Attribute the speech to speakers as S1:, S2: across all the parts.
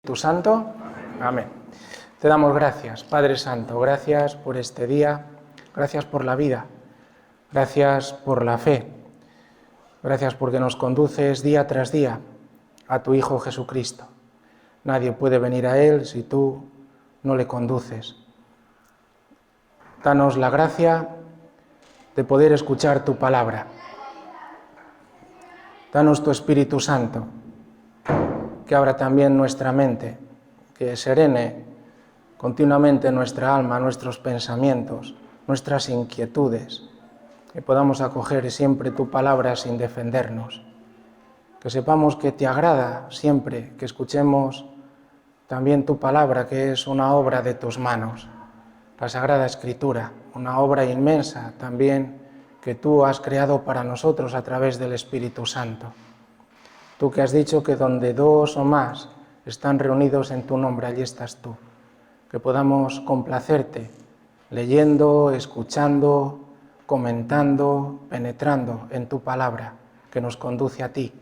S1: ¿Tu Santo? Amén. Te damos gracias, Padre Santo, gracias por este día, gracias por la vida, gracias por la fe, gracias porque nos conduces día tras día a tu Hijo Jesucristo. Nadie puede venir a Él si tú no le conduces. Danos la gracia de poder escuchar tu palabra. Danos tu Espíritu Santo, que abra también nuestra mente, que serene continuamente nuestra alma, nuestros pensamientos, nuestras inquietudes, que podamos acoger siempre tu palabra sin defendernos, que sepamos que te agrada siempre, que escuchemos también tu palabra, que es una obra de tus manos, la Sagrada Escritura, una obra inmensa también que tú has creado para nosotros a través del Espíritu Santo. Tú que has dicho que donde dos o más están reunidos en tu nombre, allí estás tú. Que podamos complacerte leyendo, escuchando, comentando, penetrando en tu palabra, que nos conduce a ti.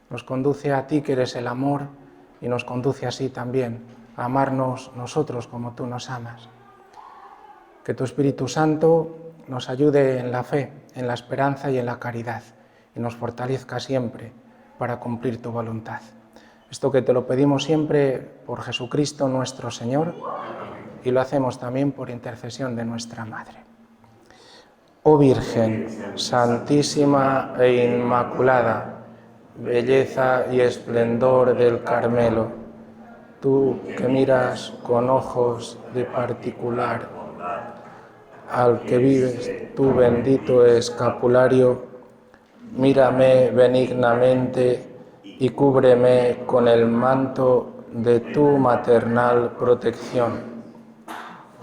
S1: Nos conduce a ti que eres el amor y nos conduce así también a amarnos nosotros como tú nos amas. Que tu Espíritu Santo nos ayude en la fe, en la esperanza y en la caridad y nos fortalezca siempre para cumplir tu voluntad. Esto que te lo pedimos siempre por Jesucristo nuestro Señor y lo hacemos también por intercesión de nuestra Madre. Oh Virgen, Santísima e Inmaculada, belleza y esplendor del Carmelo, tú que miras con ojos de particular al que vives tu bendito escapulario, mírame benignamente y cúbreme con el manto de tu maternal protección.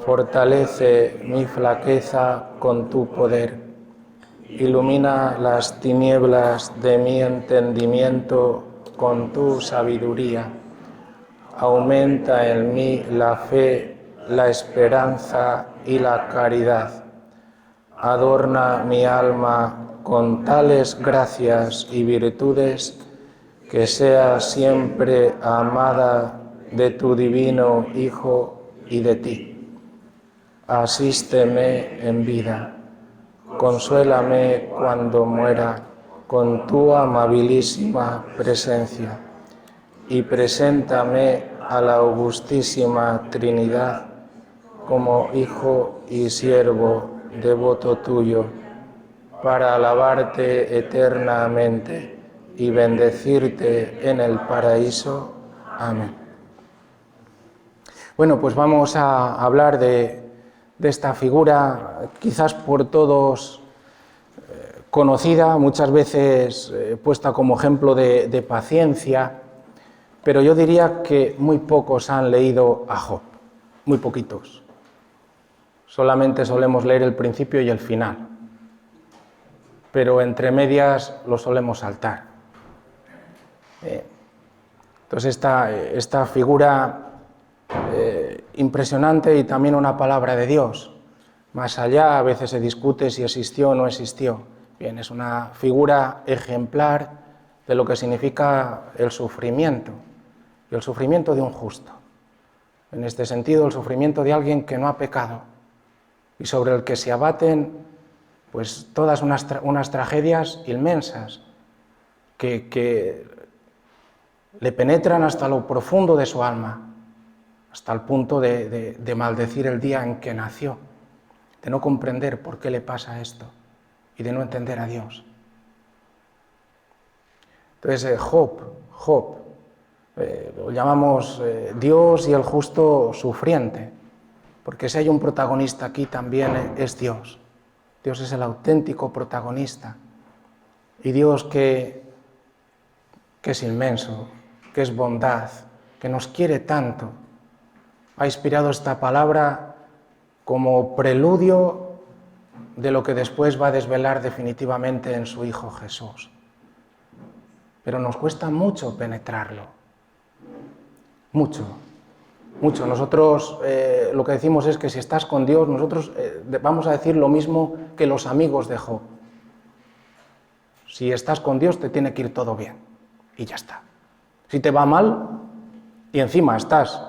S1: Fortalece mi flaqueza con tu poder. Ilumina las tinieblas de mi entendimiento con tu sabiduría. Aumenta en mí la fe, la esperanza y la caridad. Adorna mi alma con tales gracias y virtudes que sea siempre amada de tu divino Hijo y de ti. Asísteme en vida, consuélame cuando muera con tu amabilísima presencia y preséntame a la augustísima Trinidad como hijo y siervo devoto tuyo, para alabarte eternamente y bendecirte en el paraíso. Amén. Bueno, pues vamos a hablar de esta figura, quizás por todos conocida, muchas veces puesta como ejemplo de paciencia, pero yo diría que muy pocos han leído a Job, muy poquitos. Solamente solemos leer el principio y el final, pero entre medias lo solemos saltar. Entonces esta figura impresionante y también una palabra de Dios. Más allá a veces se discute si existió o no existió. Bien, es una figura ejemplar de lo que significa el sufrimiento, y el sufrimiento de un justo. En este sentido, el sufrimiento de alguien que no ha pecado y sobre el que se abaten pues todas unas tragedias inmensas que le penetran hasta lo profundo de su alma, hasta el punto de maldecir el día en que nació, de no comprender por qué le pasa esto y de no entender a Dios. Entonces Job, lo llamamos Dios y el justo sufriente, porque si hay un protagonista aquí también es Dios. Dios es el auténtico protagonista y Dios que es inmenso, que es bondad, que nos quiere tanto, ha inspirado esta palabra como preludio de lo que después va a desvelar definitivamente en su Hijo Jesús. Pero nos cuesta mucho penetrarlo, mucho. Nosotros lo que decimos es que si estás con Dios, nosotros vamos a decir lo mismo que los amigos de Job. Si estás con Dios te tiene que ir todo bien y ya está. Si te va mal, Y encima estás,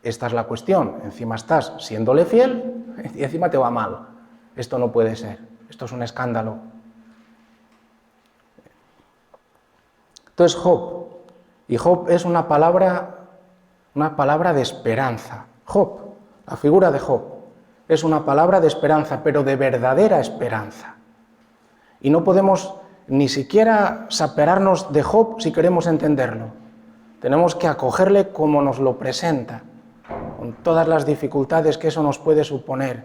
S1: esta es la cuestión, encima estás siéndole fiel y encima te va mal. Esto no puede ser, esto es un escándalo. Entonces Job, y Job es una palabra de esperanza. Job, la figura de Job, es una palabra de esperanza, pero de verdadera esperanza. Y no podemos ni siquiera separarnos de Job si queremos entenderlo. Tenemos que acogerle como nos lo presenta, con todas las dificultades que eso nos puede suponer,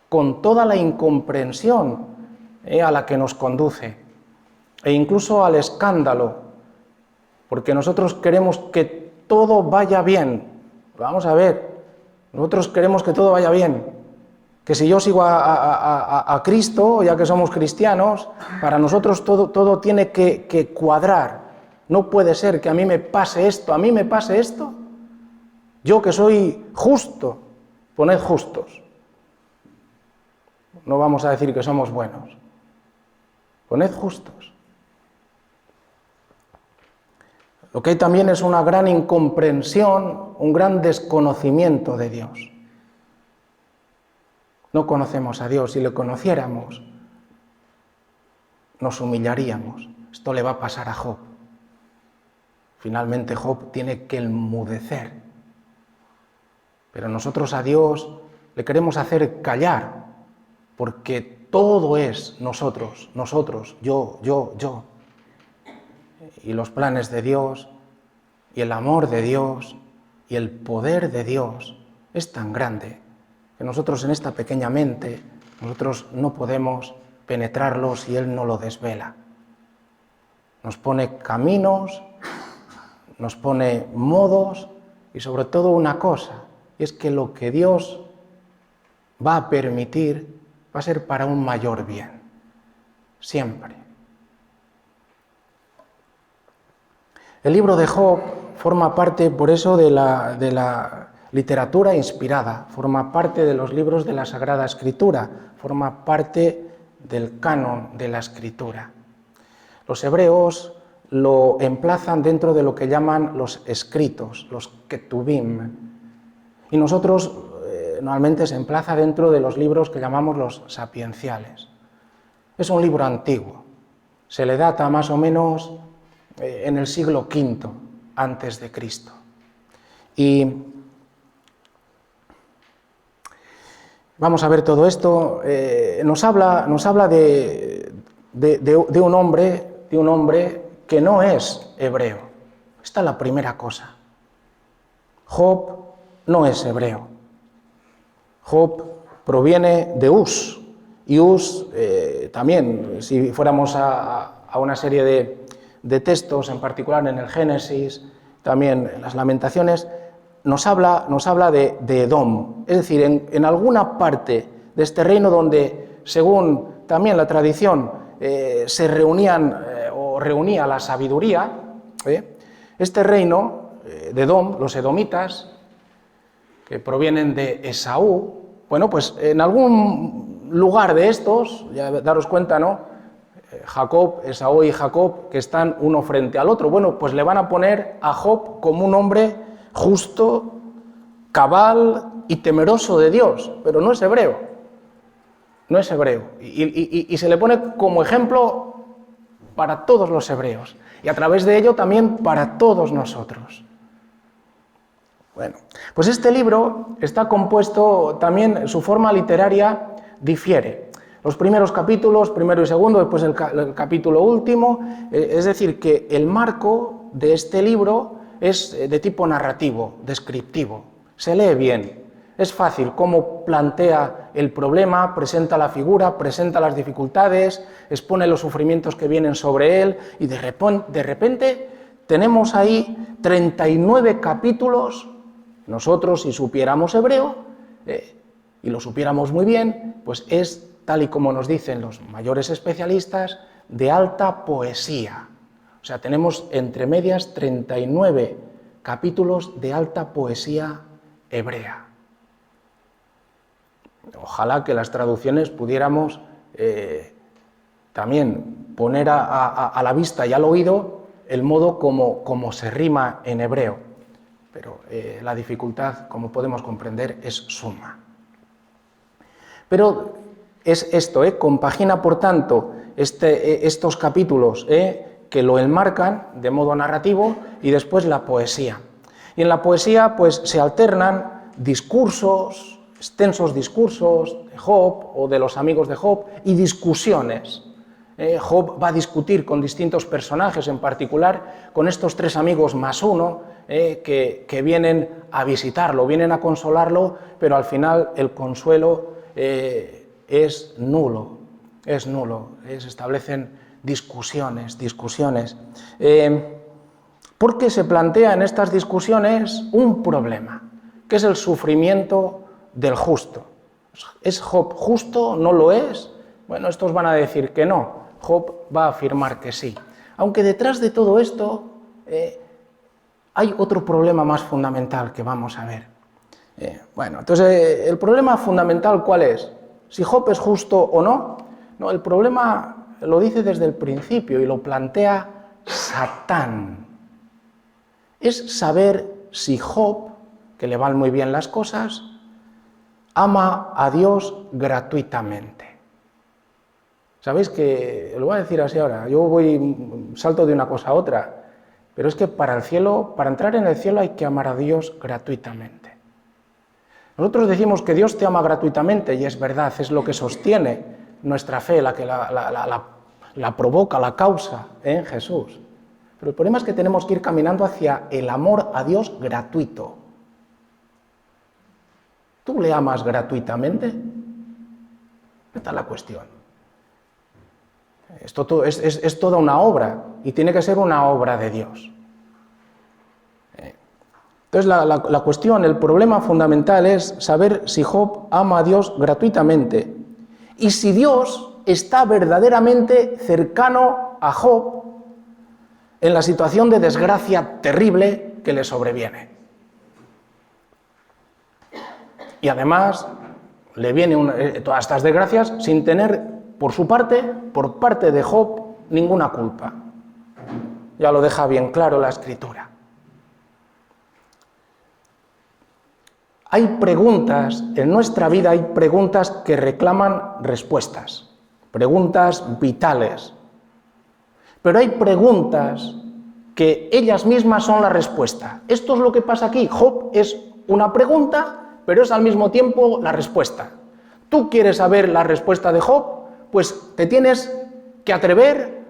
S1: con toda la incomprensión a la que nos conduce, e incluso al escándalo, porque nosotros queremos que todo vaya bien. Vamos a ver, nosotros queremos que todo vaya bien, que si yo sigo a Cristo, ya que somos cristianos, para nosotros todo tiene que cuadrar. No puede ser que a mí me pase esto, yo que soy justo, poned justos. No vamos a decir que somos buenos, poned justos. Lo que hay también es una gran incomprensión, un gran desconocimiento de Dios. No conocemos a Dios. Si le conociéramos, nos humillaríamos. Esto le va a pasar a Job. Finalmente Job tiene que enmudecer. Pero nosotros a Dios le queremos hacer callar, porque todo es nosotros, yo. Y los planes de Dios, y el amor de Dios, y el poder de Dios es tan grande que nosotros en esta pequeña mente, nosotros no podemos penetrarlo si Él no lo desvela. Nos pone caminos, nos pone modos y sobre todo una cosa, y es que lo que Dios va a permitir va a ser para un mayor bien, siempre. El libro de Job forma parte, por eso, de la literatura inspirada, forma parte de los libros de la Sagrada Escritura, forma parte del canon de la Escritura. Los hebreos lo emplazan dentro de lo que llaman los escritos, los ketubim, y nosotros normalmente se emplaza dentro de los libros que llamamos los sapienciales. Es un libro antiguo, se le data más o menos en el siglo V antes de Cristo. Y vamos a ver todo esto. Nos habla de un hombre que no es hebreo. Esta es la primera cosa. Job no es hebreo. Job proviene de Uz. Y Uz también, si fuéramos a una serie de textos, en particular en el Génesis, también en las Lamentaciones, nos habla de Edom, es decir, en alguna parte de este reino donde, según también la tradición, se reunía la sabiduría, este reino de Edom, los edomitas, que provienen de Esaú, bueno, pues en algún lugar de estos, ya daros cuenta, ¿no?, Jacob, Esaú y Jacob, que están uno frente al otro. Bueno, pues le van a poner a Job como un hombre justo, cabal y temeroso de Dios, pero no es hebreo. No es hebreo. Y se le pone como ejemplo para todos los hebreos. Y a través de ello también para todos nosotros. Bueno, pues este libro está compuesto, también su forma literaria difiere. Los primeros capítulos, primero y segundo, después el capítulo último, es decir, que el marco de este libro es de tipo narrativo, descriptivo. Se lee bien, es fácil cómo plantea el problema, presenta la figura, presenta las dificultades, expone los sufrimientos que vienen sobre él y de repente tenemos ahí 39 capítulos. Nosotros, si supiéramos hebreo, y lo supiéramos muy bien, pues es, tal y como nos dicen los mayores especialistas, de alta poesía. O sea, tenemos entre medias 39 capítulos de alta poesía hebrea. Ojalá que las traducciones pudiéramos también poner a la vista y al oído el modo como se rima en hebreo, pero la dificultad, como podemos comprender, es suma. Pero es esto, compagina por tanto estos capítulos que lo enmarcan de modo narrativo y después la poesía. Y en la poesía pues se alternan discursos, extensos discursos de Job o de los amigos de Job y discusiones. Job va a discutir con distintos personajes, en particular con estos 3 amigos más uno que vienen a visitarlo, vienen a consolarlo, pero al final el consuelo es nulo, se establecen discusiones, porque se plantea en estas discusiones un problema, que es el sufrimiento del justo. ¿Es Job justo? ¿No lo es? Bueno, estos van a decir que no, Job va a afirmar que sí. Aunque detrás de todo esto hay otro problema más fundamental que vamos a ver. Entonces, el problema fundamental, ¿cuál es? ¿Si Job es justo o no? No, el problema lo dice desde el principio y lo plantea Satán. Es saber si Job, que le van muy bien las cosas, ama a Dios gratuitamente. Sabéis que, lo voy a decir así ahora, yo salto de una cosa a otra, pero es que para entrar en el cielo hay que amar a Dios gratuitamente. Nosotros decimos que Dios te ama gratuitamente y es verdad, es lo que sostiene nuestra fe, la que la provoca, la causa en Jesús. Pero el problema es que tenemos que ir caminando hacia el amor a Dios gratuito. ¿Tú le amas gratuitamente? Esta es la cuestión. Esto es toda una obra y tiene que ser una obra de Dios. Entonces la cuestión, el problema fundamental es saber si Job ama a Dios gratuitamente y si Dios está verdaderamente cercano a Job en la situación de desgracia terrible que le sobreviene. Y además le vienen todas estas desgracias sin tener por parte de Job, ninguna culpa. Ya lo deja bien claro la Escritura. Hay preguntas, en nuestra vida hay preguntas que reclaman respuestas, preguntas vitales. Pero hay preguntas que ellas mismas son la respuesta. Esto es lo que pasa aquí. Job es una pregunta, pero es al mismo tiempo la respuesta. ¿Tú quieres saber la respuesta de Job? Pues te tienes que atrever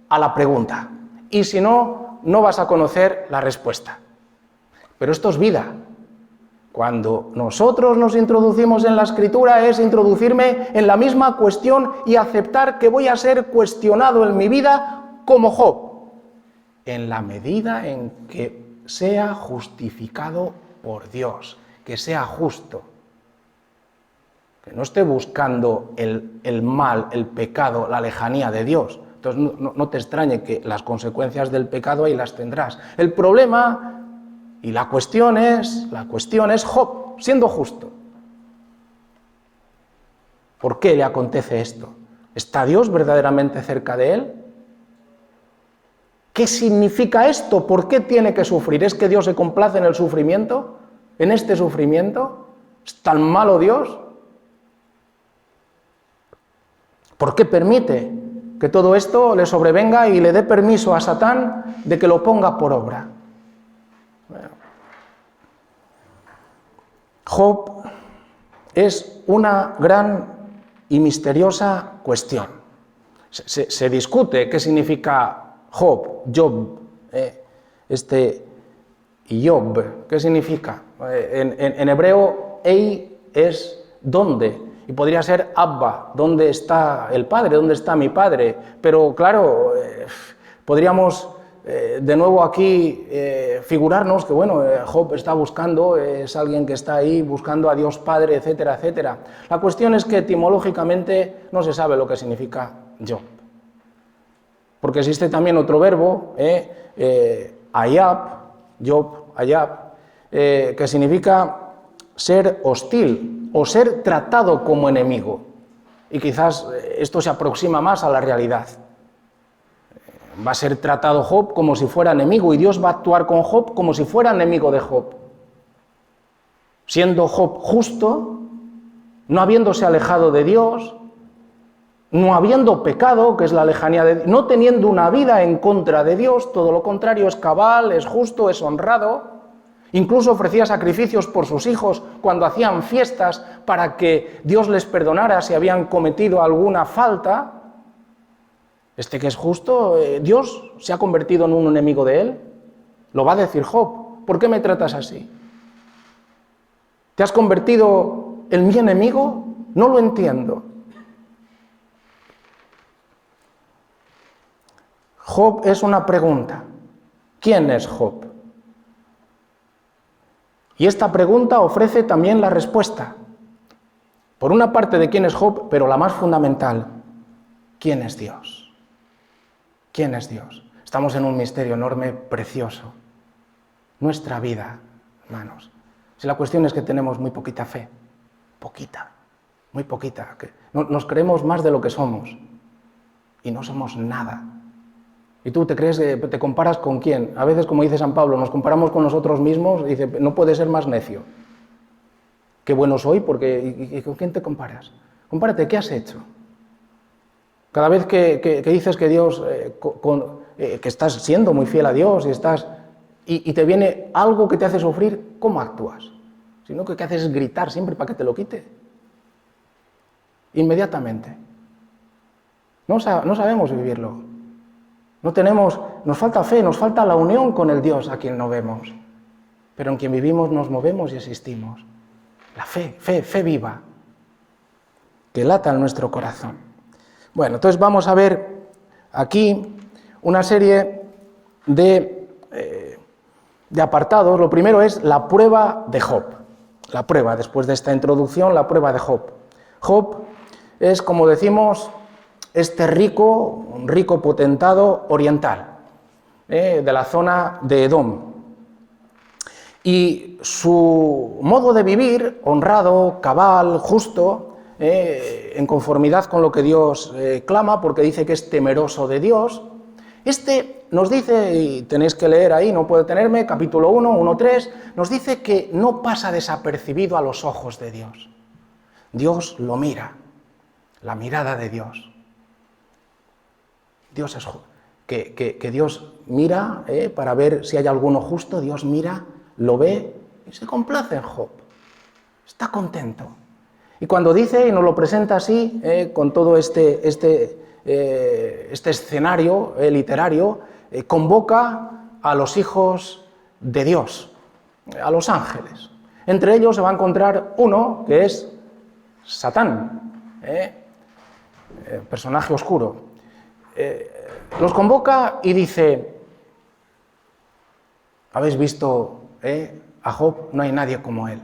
S1: a la pregunta. Y si no, no vas a conocer la respuesta. Pero esto es vida. Cuando nosotros nos introducimos en la Escritura es introducirme en la misma cuestión y aceptar que voy a ser cuestionado en mi vida como Job, en la medida en que sea justificado por Dios, que sea justo, que no esté buscando el mal, el pecado, la lejanía de Dios. Entonces no te extrañe que las consecuencias del pecado ahí las tendrás. El problema y la cuestión es Job siendo justo. ¿Por qué le acontece esto? ¿Está Dios verdaderamente cerca de él? ¿Qué significa esto? ¿Por qué tiene que sufrir? ¿Es que Dios se complace en el sufrimiento? ¿En este sufrimiento? ¿Es tan malo Dios? ¿Por qué permite que todo esto le sobrevenga y le dé permiso a Satán de que lo ponga por obra? Bueno. Job es una gran y misteriosa cuestión. Se discute qué significa Job, y Job, ¿qué significa? En hebreo, Ei es ¿dónde? Y podría ser Abba, ¿dónde está el Padre? ¿Dónde está mi Padre? Pero claro, podríamos de nuevo aquí figurarnos que Job está buscando, es alguien que está ahí buscando a Dios Padre, etcétera, etcétera. La cuestión es que etimológicamente no se sabe lo que significa Job. Porque existe también otro verbo, ayab, que significa ser hostil o ser tratado como enemigo. Y quizás esto se aproxima más a la realidad. va a ser tratado Job como si fuera enemigo y Dios va a actuar con Job como si fuera enemigo de Job. Siendo Job justo, no habiéndose alejado de Dios, no habiendo pecado, que es la lejanía de Dios, no teniendo una vida en contra de Dios, todo lo contrario, es cabal, es justo, es honrado, incluso ofrecía sacrificios por sus hijos cuando hacían fiestas para que Dios les perdonara si habían cometido alguna falta. Este que es justo, Dios se ha convertido en un enemigo de él. Lo va a decir Job. ¿Por qué me tratas así? ¿Te has convertido en mi enemigo? No lo entiendo. Job es una pregunta. ¿Quién es Job? Y esta pregunta ofrece también la respuesta. Por una parte de quién es Job, pero la más fundamental, ¿quién es Dios? ¿Quién es Dios? Estamos en un misterio enorme, precioso. Nuestra vida, hermanos. Si la cuestión es que tenemos muy poquita fe, poquita, muy poquita. Nos creemos más de lo que somos y no somos nada. ¿Y tú te crees que te comparas con quién? A veces, como dice San Pablo, nos comparamos con nosotros mismos y dice, no puede ser más necio. Qué bueno soy, porque ¿y con quién te comparas? Compárate, ¿qué has hecho? Cada vez que dices que Dios, que estás siendo muy fiel a Dios y te viene algo que te hace sufrir, ¿cómo actúas? Si no, que haces es gritar siempre para que te lo quite. Inmediatamente. No sabemos vivirlo. Nos falta fe, nos falta la unión con el Dios a quien no vemos, pero en quien vivimos, nos movemos y existimos. La fe viva, que lata en nuestro corazón. Bueno, entonces vamos a ver aquí una serie de apartados. Lo primero es la prueba de Job. La prueba, después de esta introducción, la prueba de Job. Job es, como decimos, un rico potentado oriental, de la zona de Edom. Y su modo de vivir, honrado, cabal, justo, en conformidad con lo que Dios clama, porque dice que es temeroso de Dios, nos dice, y tenéis que leer ahí, no puedo detenerme, capítulo 1, 1:3, nos dice que no pasa desapercibido a los ojos de Dios. Dios lo mira, la mirada de Dios. Dios es que Dios mira para ver si hay alguno justo, Dios mira, lo ve y se complace en Job. Está contento. Y cuando dice, y nos lo presenta así, con todo este escenario literario, convoca a los hijos de Dios, a los ángeles. Entre ellos se va a encontrar uno que es Satán, personaje oscuro. Los convoca y dice, ¿habéis visto a Job? No hay nadie como él.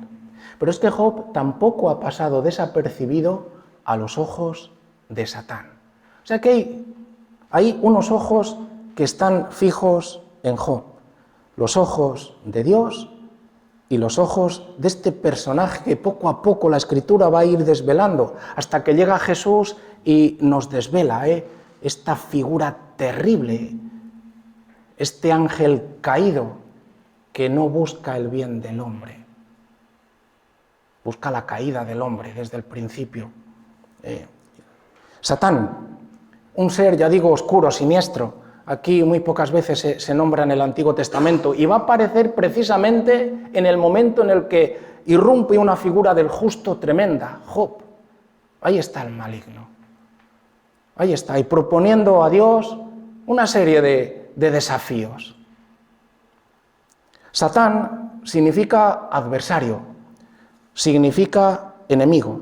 S1: Pero es que Job tampoco ha pasado desapercibido a los ojos de Satán. O sea que hay unos ojos que están fijos en Job. Los ojos de Dios y los ojos de este personaje que poco a poco la Escritura va a ir desvelando, hasta que llega Jesús y nos desvela esta figura terrible, este ángel caído que no busca el bien del hombre, busca la caída del hombre desde el principio. Satán, un ser, ya digo, oscuro, siniestro, aquí muy pocas veces se nombra en el Antiguo Testamento y va a aparecer precisamente en el momento en el que irrumpe una figura del justo tremenda, Job. Ahí está el maligno. Ahí está, y proponiendo a Dios una serie de desafíos. Satán significa adversario, significa enemigo.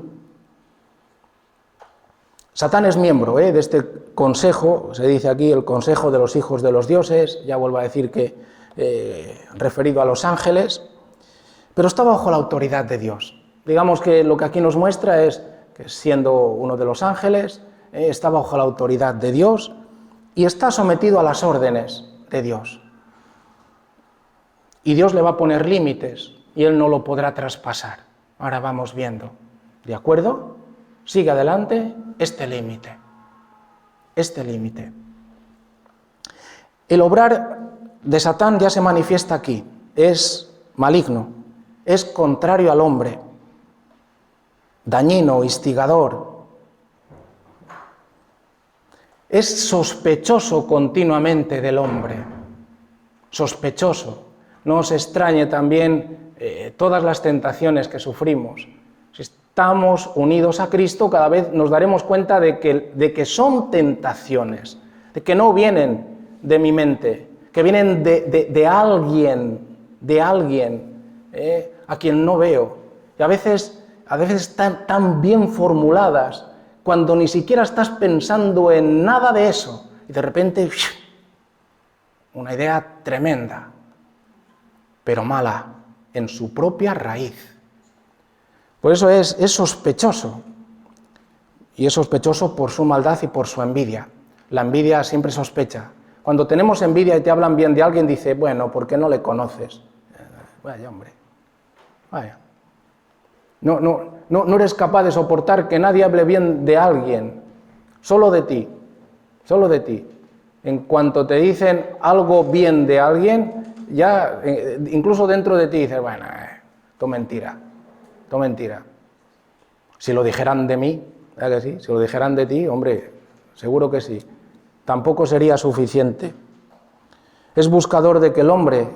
S1: Satán es miembro de este consejo, se dice aquí el consejo de los hijos de los dioses, ya vuelvo a decir que referido a los ángeles, pero está bajo la autoridad de Dios. Digamos que lo que aquí nos muestra es que siendo uno de los ángeles, está bajo la autoridad de Dios y está sometido a las órdenes de Dios. Y Dios le va a poner límites y él no lo podrá traspasar. Ahora vamos viendo. ¿De acuerdo? Sigue adelante este límite. El obrar de Satán ya se manifiesta aquí, es maligno, es contrario al hombre, dañino, instigador, es sospechoso continuamente del hombre, sospechoso. No os extrañe también todas las tentaciones que sufrimos. Si estamos unidos a Cristo, cada vez nos daremos cuenta de que son tentaciones, de que no vienen de mi mente, que vienen de alguien a quien no veo. Y a veces están tan bien formuladas, cuando ni siquiera estás pensando en nada de eso, y de repente, una idea tremenda, pero mala, en su propia raíz. Por eso es sospechoso, y es sospechoso por su maldad y por su envidia. La envidia siempre sospecha. Cuando tenemos envidia y te hablan bien de alguien, dice, bueno, ¿por qué no le conoces? Vaya, hombre, vaya. No eres capaz de soportar que nadie hable bien de alguien, solo de ti, solo de ti. En cuanto te dicen algo bien de alguien, ya incluso dentro de ti dices, bueno, todo mentira. Si lo dijeran de mí, ¿verdad que sí? Si lo dijeran de ti, hombre, seguro que sí. Tampoco sería suficiente. Es buscador de que el hombre,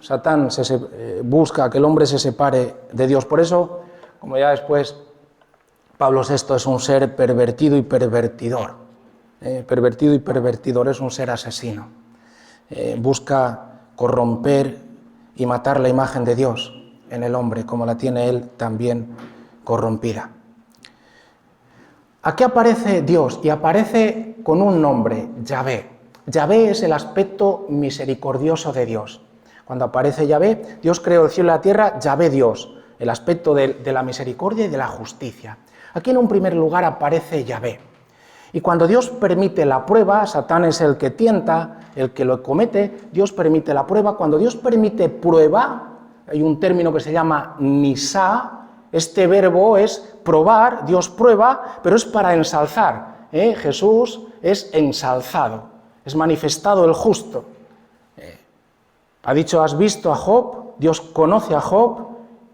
S1: Satán busca que el hombre se separe de Dios. Por eso, como ya después, Pablo VI es un ser pervertido y pervertidor. Pervertido y pervertidor, es un ser asesino. Busca corromper y matar la imagen de Dios en el hombre, como la tiene él también corrompida. Aquí aparece Dios y aparece con un nombre, Yahvé. Yahvé es el aspecto misericordioso de Dios. Cuando aparece Yahvé, Dios creó el cielo y la tierra, Yahvé Dios, el aspecto de la misericordia y de la justicia. Aquí en un primer lugar aparece Yahvé. Y cuando Dios permite la prueba, Satán es el que tienta, el que lo comete, Dios permite la prueba. Cuando Dios permite prueba, hay un término que se llama nisá. Este verbo es probar, Dios prueba, pero es para ensalzar. Jesús es ensalzado, es manifestado el justo. Ha dicho, ¿has visto a Job? Dios conoce a Job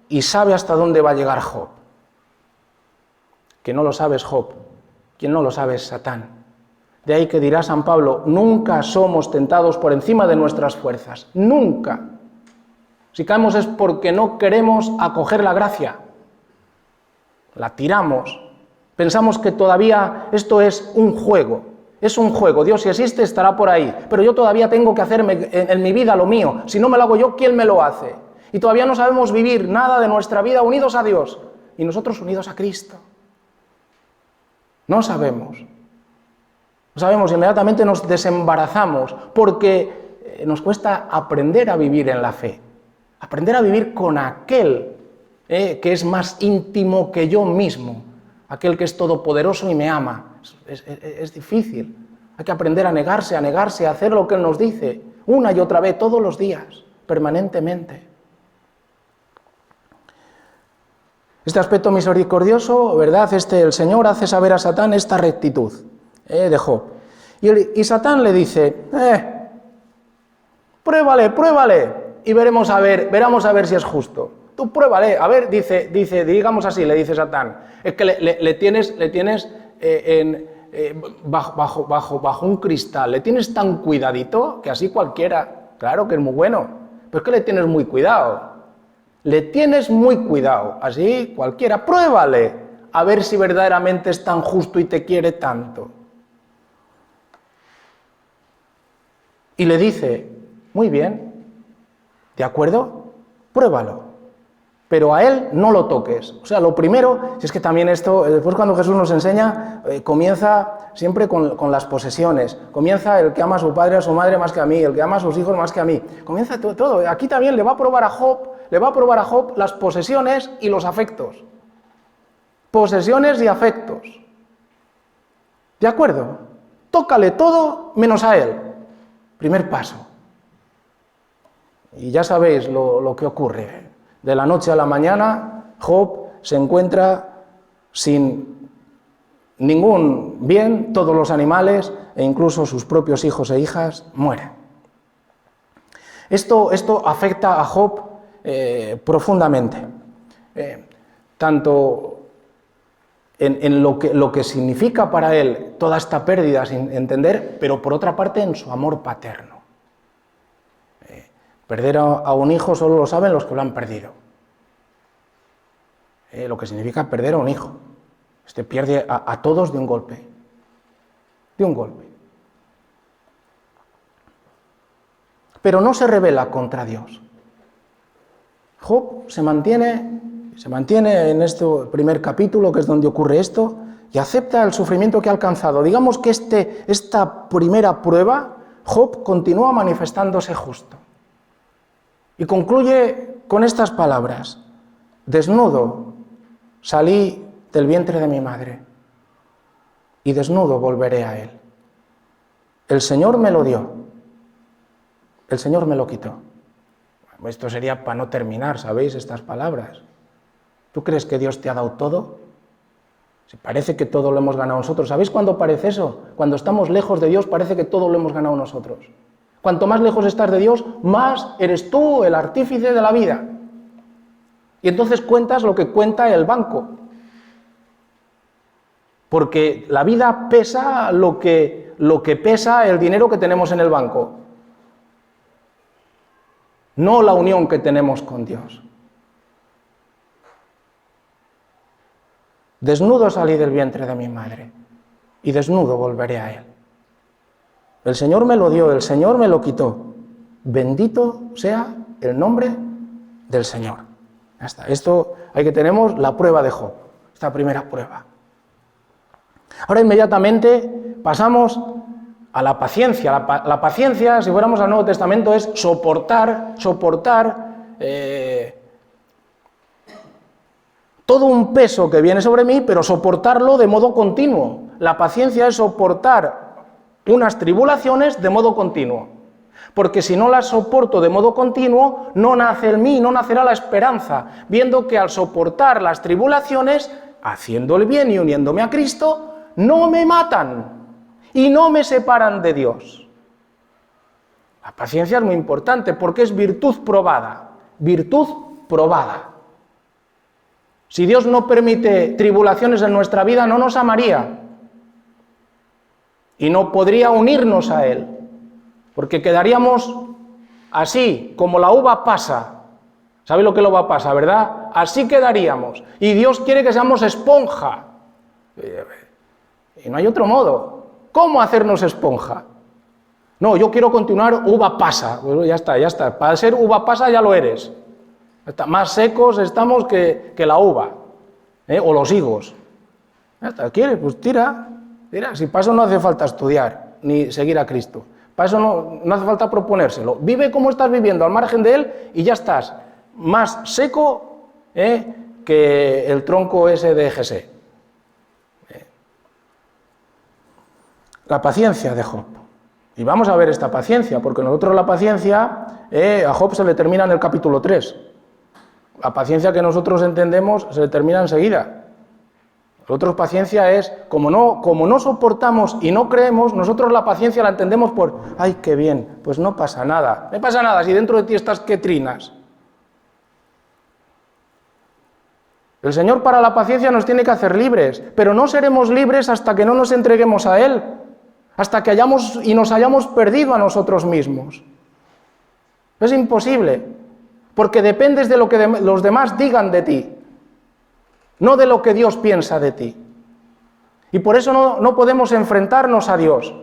S1: y sabe hasta dónde va a llegar Job. Que no lo sabes Job, quien no lo sabe es Satán. De ahí que dirá San Pablo, nunca somos tentados por encima de nuestras fuerzas, nunca. Si caemos es porque no queremos acoger la gracia. La tiramos, pensamos que todavía esto es un juego, Dios si existe estará por ahí, pero yo todavía tengo que hacerme en mi vida lo mío, si no me lo hago yo, ¿quién me lo hace? Y todavía no sabemos vivir nada de nuestra vida unidos a Dios y nosotros unidos a Cristo. No sabemos, inmediatamente nos desembarazamos porque nos cuesta aprender a vivir en la fe, aprender a vivir con aquel que es más íntimo que yo mismo, aquel que es todopoderoso y me ama. Es difícil, hay que aprender a negarse, a hacer lo que Él nos dice, una y otra vez, todos los días, permanentemente. Este aspecto misericordioso, ¿verdad? El Señor hace saber a Satán esta rectitud de Job. Y Satán le dice, pruébale, y veremos a ver si es justo. Tú pruébale, a ver, dice, digamos así, le dice Satán, es que le tienes bajo un cristal, le tienes tan cuidadito que así cualquiera, claro que es muy bueno, pero es que le tienes muy cuidado, así cualquiera, pruébale, a ver si verdaderamente es tan justo y te quiere tanto. Y le dice, muy bien, ¿de acuerdo? Pruébalo. Pero a él no lo toques. O sea, lo primero, si es que también esto, después cuando Jesús nos enseña, comienza siempre con las posesiones. Comienza el que ama a su padre, a su madre más que a mí, el que ama a sus hijos más que a mí. Comienza todo. Aquí también le va a probar a Job las posesiones y los afectos. Posesiones y afectos. ¿De acuerdo? Tócale todo menos a él. Primer paso. Y ya sabéis lo que ocurre. De la noche a la mañana, Job se encuentra sin ningún bien, todos los animales e incluso sus propios hijos e hijas mueren. Esto afecta a Job profundamente, tanto en lo que significa para él toda esta pérdida sin entender, pero por otra parte en su amor paterno. Perder a un hijo solo lo saben los que lo han perdido. Lo que significa perder a un hijo. Este pierde a todos de un golpe. De un golpe. Pero no se rebela contra Dios. Job se mantiene en este primer capítulo, que es donde ocurre esto, y acepta el sufrimiento que ha alcanzado. Digamos que esta primera prueba, Job continúa manifestándose justo. Y concluye con estas palabras: desnudo salí del vientre de mi madre, y desnudo volveré a él. El Señor me lo dio, el Señor me lo quitó. Esto sería para no terminar, ¿sabéis? Estas palabras. ¿Tú crees que Dios te ha dado todo? Si parece que todo lo hemos ganado nosotros. ¿Sabéis cuándo parece eso? Cuando estamos lejos de Dios parece que todo lo hemos ganado nosotros. Cuanto más lejos estás de Dios, más eres tú el artífice de la vida. Y entonces cuentas lo que cuenta el banco. Porque la vida pesa lo que pesa el dinero que tenemos en el banco. No la unión que tenemos con Dios. Desnudo salí del vientre de mi madre, y desnudo volveré a él. El Señor me lo dio, el Señor me lo quitó. Bendito sea el nombre del Señor. Ya está. Esto ahí que tenemos la prueba de Job, esta primera prueba. Ahora inmediatamente pasamos a la paciencia. La paciencia, si fuéramos al Nuevo Testamento, es soportar todo un peso que viene sobre mí, pero soportarlo de modo continuo. La paciencia es soportar unas tribulaciones de modo continuo. Porque si no las soporto de modo continuo, no nace en mí, no nacerá la esperanza, viendo que al soportar las tribulaciones, haciendo el bien y uniéndome a Cristo, no me matan y no me separan de Dios. La paciencia es muy importante porque es virtud probada. Virtud probada. Si Dios no permite tribulaciones en nuestra vida, no nos amaría y no podría unirnos a Él, porque quedaríamos así, como la uva pasa. ¿Sabéis lo que es la uva pasa, verdad? Así quedaríamos. Y Dios quiere que seamos esponja. Y no hay otro modo. ¿Cómo hacernos esponja? No, yo quiero continuar uva pasa. Bueno, ya está. Para ser uva pasa ya lo eres. Más secos estamos que la uva, o los higos. Ya está, ¿quieres? Pues tira. Si para eso no hace falta estudiar, ni seguir a Cristo. Para eso no hace falta proponérselo. Vive como estás viviendo, al margen de Él, y ya estás más seco que el tronco ese de Jesé. La paciencia de Job. Y vamos a ver esta paciencia, porque nosotros la paciencia, a Job se le termina en el capítulo 3. La paciencia que nosotros entendemos se le termina enseguida. Nosotros paciencia es, como no soportamos y no creemos, nosotros la paciencia la entendemos por, ¡ay, qué bien! Pues no pasa nada. No pasa nada si dentro de ti estás que trinas. El Señor para la paciencia nos tiene que hacer libres, pero no seremos libres hasta que no nos entreguemos a Él, hasta que nos hayamos perdido a nosotros mismos. Es imposible, porque dependes de lo que los demás digan de ti, no de lo que Dios piensa de ti. Y por eso no podemos enfrentarnos a Dios.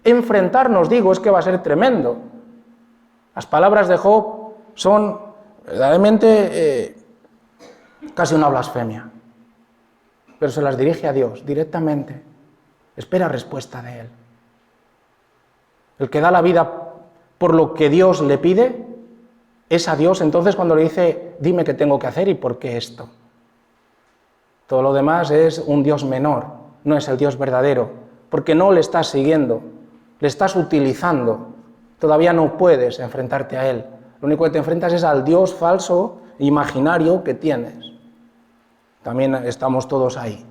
S1: Enfrentarnos, digo, es que va a ser tremendo. Las palabras de Job son verdaderamente casi una blasfemia, pero se las dirige a Dios directamente. Espera respuesta de Él. El que da la vida por lo que Dios le pide es a Dios. Entonces cuando le dice, dime qué tengo que hacer y por qué esto. Todo lo demás es un Dios menor, no es el Dios verdadero, porque no le estás siguiendo, le estás utilizando. Todavía no puedes enfrentarte a Él. Lo único que te enfrentas es al Dios falso, imaginario que tienes. También estamos todos ahí.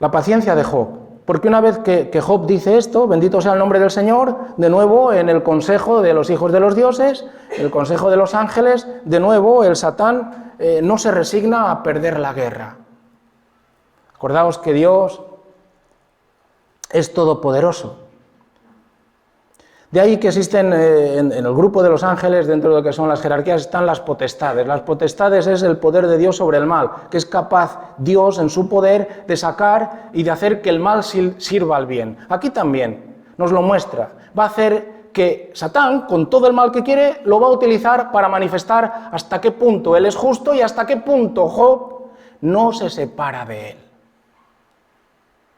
S1: La paciencia de Job. Porque una vez que Job dice esto, bendito sea el nombre del Señor, de nuevo en el consejo de los hijos de los dioses, el consejo de los ángeles, de nuevo el Satán no se resigna a perder la guerra. Acordaos que Dios es todopoderoso. De ahí que existen en el grupo de los ángeles, dentro de lo que son las jerarquías, están las potestades. Las potestades es el poder de Dios sobre el mal, que es capaz Dios en su poder de sacar y de hacer que el mal sirva al bien. Aquí también nos lo muestra. Va a hacer que Satán, con todo el mal que quiere, lo va a utilizar para manifestar hasta qué punto él es justo y hasta qué punto Job no se separa de él.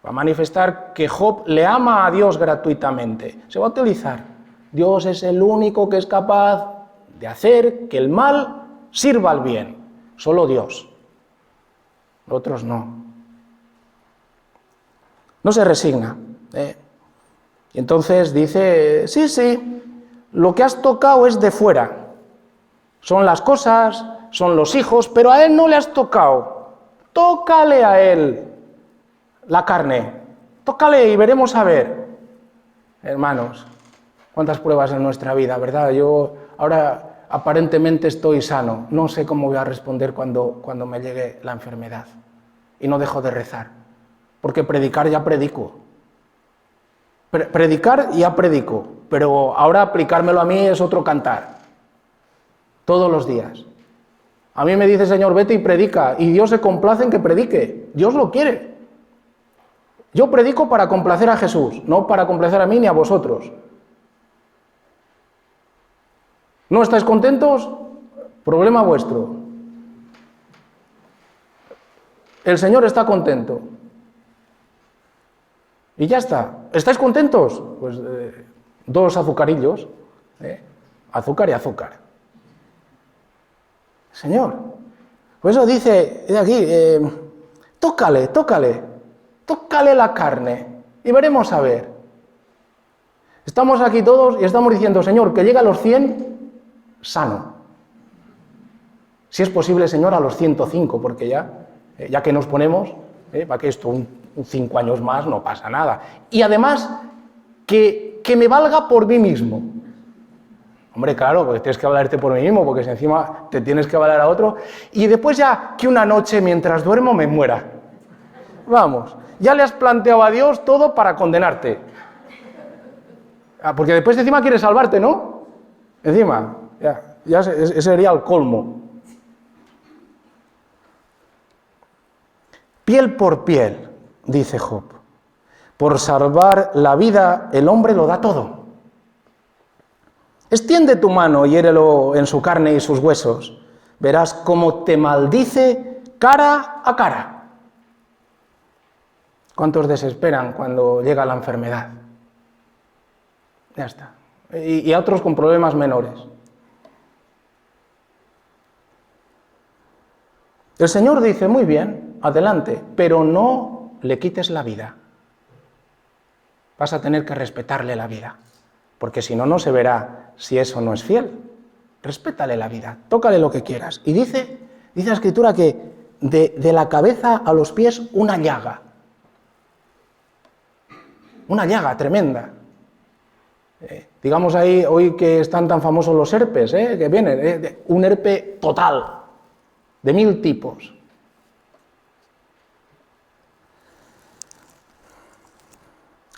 S1: Va a manifestar que Job le ama a Dios gratuitamente. Se va a utilizar. Dios es el único que es capaz de hacer que el mal sirva al bien. Solo Dios. Otros no. No se resigna. Y entonces dice, sí, lo que has tocado es de fuera. Son las cosas, son los hijos, pero a él no le has tocado. Tócale a él la carne, tócale y veremos a ver. Hermanos, cuántas pruebas en nuestra vida, ¿verdad? Yo ahora aparentemente estoy sano, no sé cómo voy a responder cuando me llegue la enfermedad. Y no dejo de rezar, porque predicar ya predico. Predicar ya predico, pero ahora aplicármelo a mí es otro cantar. Todos los días. A mí me dice, Señor, vete y predica, y Dios se complace en que predique. Dios lo quiere. Yo predico para complacer a Jesús, no para complacer a mí ni a vosotros. ¿No estáis contentos? Problema vuestro. El Señor está contento. Y ya está. ¿Estáis contentos? Pues 2 azucarillos. Azúcar y azúcar. Señor. Pues eso dice aquí, tócale. Tócale la carne y veremos a ver. Estamos aquí todos y estamos diciendo, Señor, que llegue a los 100 sano. Si es posible, Señor, a los 105, porque ya que nos ponemos, para que esto un 5 años más no pasa nada. Y además, que me valga por mí mismo. Hombre, claro, porque tienes que valerte por mí mismo, porque si encima te tienes que valer a otro. Y después ya que una noche mientras duermo me muera. Vamos. Ya le has planteado a Dios todo para condenarte. Porque después encima quiere salvarte, ¿no? Encima, ya ese sería el colmo. Piel por piel, dice Job. Por salvar la vida, el hombre lo da todo. Extiende tu mano y hiérelo en su carne y sus huesos. Verás cómo te maldice cara a cara. ¿Cuántos desesperan cuando llega la enfermedad? Ya está. Y a otros con problemas menores. El Señor dice, muy bien, adelante, pero no le quites la vida. Vas a tener que respetarle la vida, porque si no, no se verá si eso no es fiel. Respétale la vida, tócale lo que quieras. Y dice la Escritura que de la cabeza a los pies una llaga. Una llaga tremenda. Digamos ahí, hoy que están tan famosos los herpes, que vienen, un herpe total, de 1000 tipos.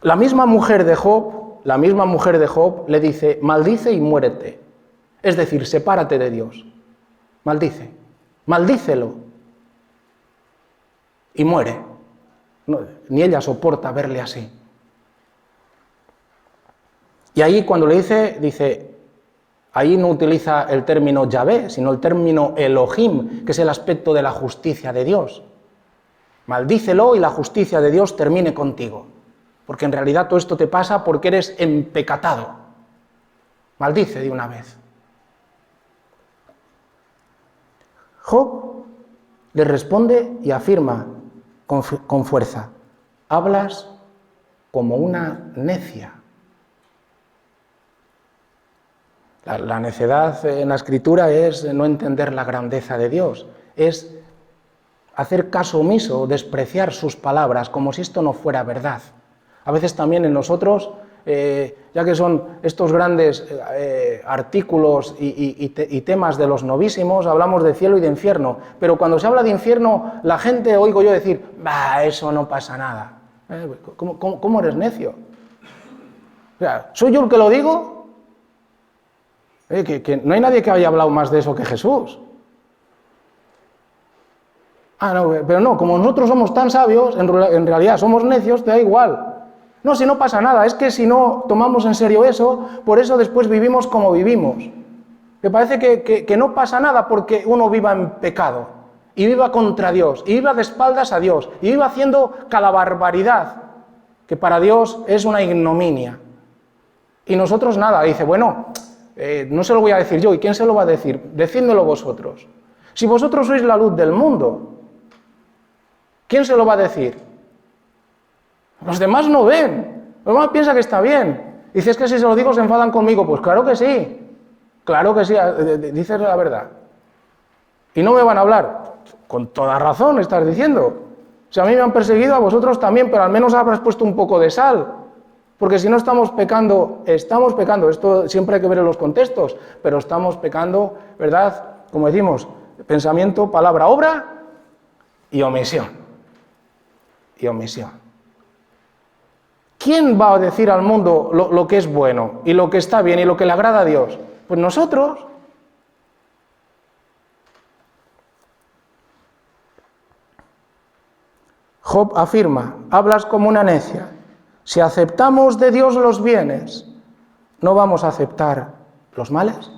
S1: La misma mujer de Job le dice, maldice y muérete. Es decir, sepárate de Dios. Maldícelo. Y muere. No, ni ella soporta verle así. Y ahí cuando le dice, ahí no utiliza el término Yahvé, sino el término Elohim, que es el aspecto de la justicia de Dios. Maldícelo y la justicia de Dios termine contigo. Porque en realidad todo esto te pasa porque eres empecatado. Maldice de una vez. Job le responde y afirma con fuerza, hablas como una necia. La necedad en la Escritura es no entender la grandeza de Dios, es hacer caso omiso, despreciar sus palabras, como si esto no fuera verdad. A veces también en nosotros, ya que son estos grandes artículos y temas de los novísimos, hablamos de cielo y de infierno, pero cuando se habla de infierno, la gente oigo yo decir, bah, eso no pasa nada. ¿Cómo eres necio? O sea, ¿soy yo el que lo digo? Que no hay nadie que haya hablado más de eso que Jesús. Ah, no, pero no, como nosotros somos tan sabios, en realidad somos necios, te da igual. No, si no pasa nada, es que si no tomamos en serio eso, por eso después vivimos como vivimos. Me parece que no pasa nada porque uno viva en pecado, y viva contra Dios, y viva de espaldas a Dios, y viva haciendo cada barbaridad, que para Dios es una ignominia. Y nosotros nada, dice, bueno, no se lo voy a decir yo, ¿y quién se lo va a decir? Decídmelo vosotros. Si vosotros sois la luz del mundo, ¿quién se lo va a decir? Los demás no ven, los demás piensan que está bien. Dices que si se lo digo se enfadan conmigo, pues claro que sí, dices la verdad. Y no me van a hablar, con toda razón estás diciendo. Si a mí me han perseguido, a vosotros también, pero al menos habrás puesto un poco de sal. Porque si no estamos pecando, esto siempre hay que ver en los contextos, pero estamos pecando, ¿verdad? Como decimos, pensamiento, palabra, obra y omisión. Y omisión. ¿Quién va a decir al mundo lo que es bueno y lo que está bien y lo que le agrada a Dios? Pues nosotros. Job afirma, hablas como una necia. Si aceptamos de Dios los bienes, ¿no vamos a aceptar los males?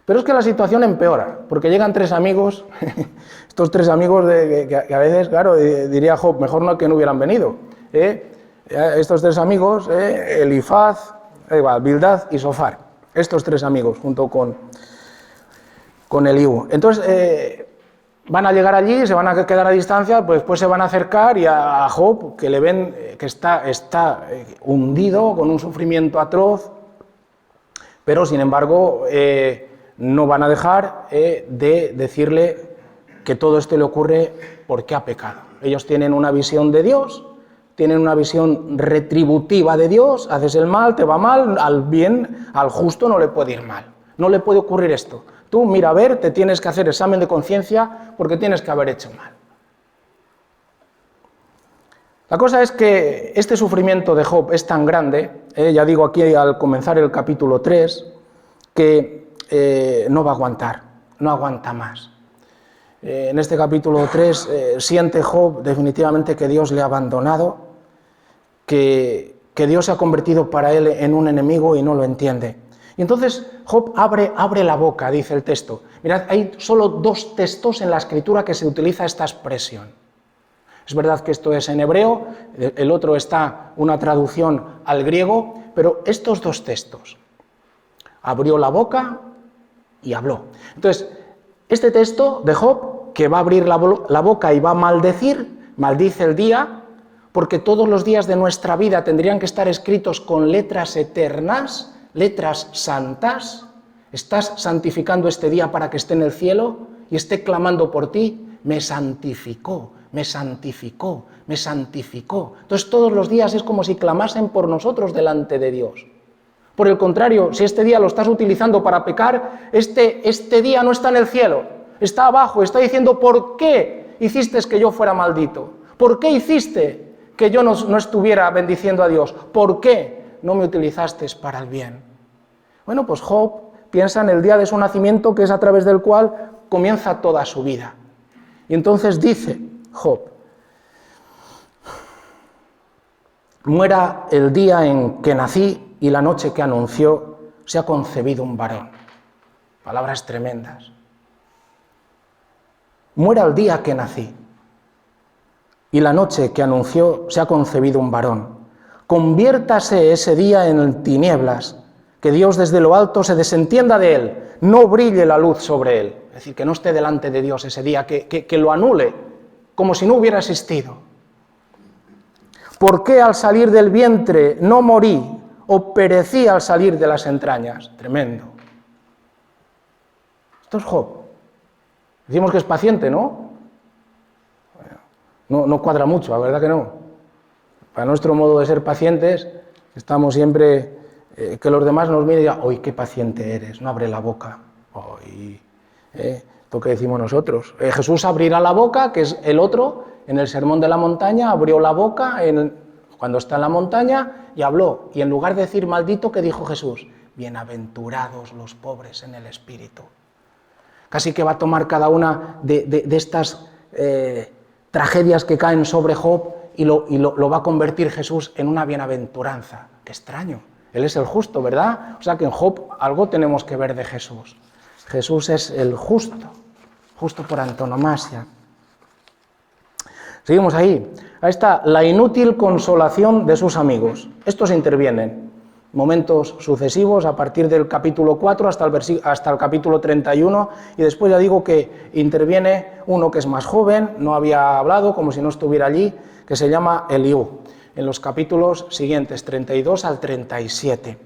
S1: Pero es que la situación empeora, porque llegan tres amigos, estos tres amigos que a veces, claro, diría Job, mejor no que no hubieran venido. Estos tres amigos, Elifaz, Bildad y Sofar, estos tres amigos, junto con Eliú. Entonces, van a llegar allí, se van a quedar a distancia, pues después se van a acercar y a Job, que le ven que está hundido, con un sufrimiento atroz, pero sin embargo no van a dejar de decirle que todo esto le ocurre porque ha pecado. Ellos tienen una visión de Dios, tienen una visión retributiva de Dios, haces el mal, te va mal, al bien, al justo no le puede ir mal, no le puede ocurrir esto. Tú, mira, a ver, te tienes que hacer examen de conciencia porque tienes que haber hecho mal. La cosa es que este sufrimiento de Job es tan grande, ya digo aquí al comenzar el capítulo 3, que no va a aguantar, no aguanta más. En este capítulo 3 siente Job definitivamente que Dios le ha abandonado, que Dios se ha convertido para él en un enemigo y no lo entiende. Y entonces Job abre la boca, dice el texto. Mirad, hay solo dos textos en la Escritura que se utiliza esta expresión. Es verdad que esto es en hebreo, el otro está una traducción al griego, pero estos dos textos, abrió la boca y habló. Entonces, este texto de Job, que va a abrir la boca y va a maldecir, maldice el día, porque todos los días de nuestra vida tendrían que estar escritos con letras eternas, letras santas. Estás santificando este día para que esté en el cielo y esté clamando por ti, me santificó, me santificó, me santificó. Entonces todos los días es como si clamasen por nosotros delante de Dios. Por el contrario, si este día lo estás utilizando para pecar, este día no está en el cielo, está abajo, está diciendo, ¿por qué hiciste que yo fuera maldito? ¿Por qué hiciste que yo no estuviera bendiciendo a Dios? ¿Por qué no me utilizaste para el bien? Bueno, pues Job piensa en el día de su nacimiento, que es a través del cual comienza toda su vida. Y entonces dice Job, muera el día en que nací y la noche que anunció se ha concebido un varón. Palabras tremendas. Muera el día que nací y la noche que anunció se ha concebido un varón. Conviértase ese día en tinieblas, que Dios desde lo alto se desentienda de él, no brille la luz sobre él. Es decir, que no esté delante de Dios ese día, que lo anule, como si no hubiera existido. ¿Por qué al salir del vientre no morí o perecí al salir de las entrañas? Tremendo. Esto es Job. Decimos que es paciente, ¿no? No cuadra mucho, la verdad que no. Para nuestro modo de ser pacientes, estamos siempre que los demás nos miren y digan, ¡ay, qué paciente eres! No abre la boca. ¡Ay! Esto que decimos nosotros. Jesús abrirá la boca, que es el otro, en el Sermón de la Montaña, abrió la boca cuando está en la montaña y habló. Y en lugar de decir maldito, ¿qué dijo Jesús? Bienaventurados los pobres en el espíritu. Casi que va a tomar cada una de estas tragedias que caen sobre Job y lo va a convertir Jesús en una bienaventuranza. ¡Qué extraño! Él es el justo, ¿verdad? O sea que en Job algo tenemos que ver de Jesús. Jesús es el justo por antonomasia. Seguimos ahí. Ahí está la inútil consolación de sus amigos. Estos intervienen momentos sucesivos a partir del capítulo 4 hasta el capítulo 31 y después ya digo que interviene uno que es más joven, no había hablado como si no estuviera allí, que se llama Eliú, en los capítulos siguientes, 32 al 37.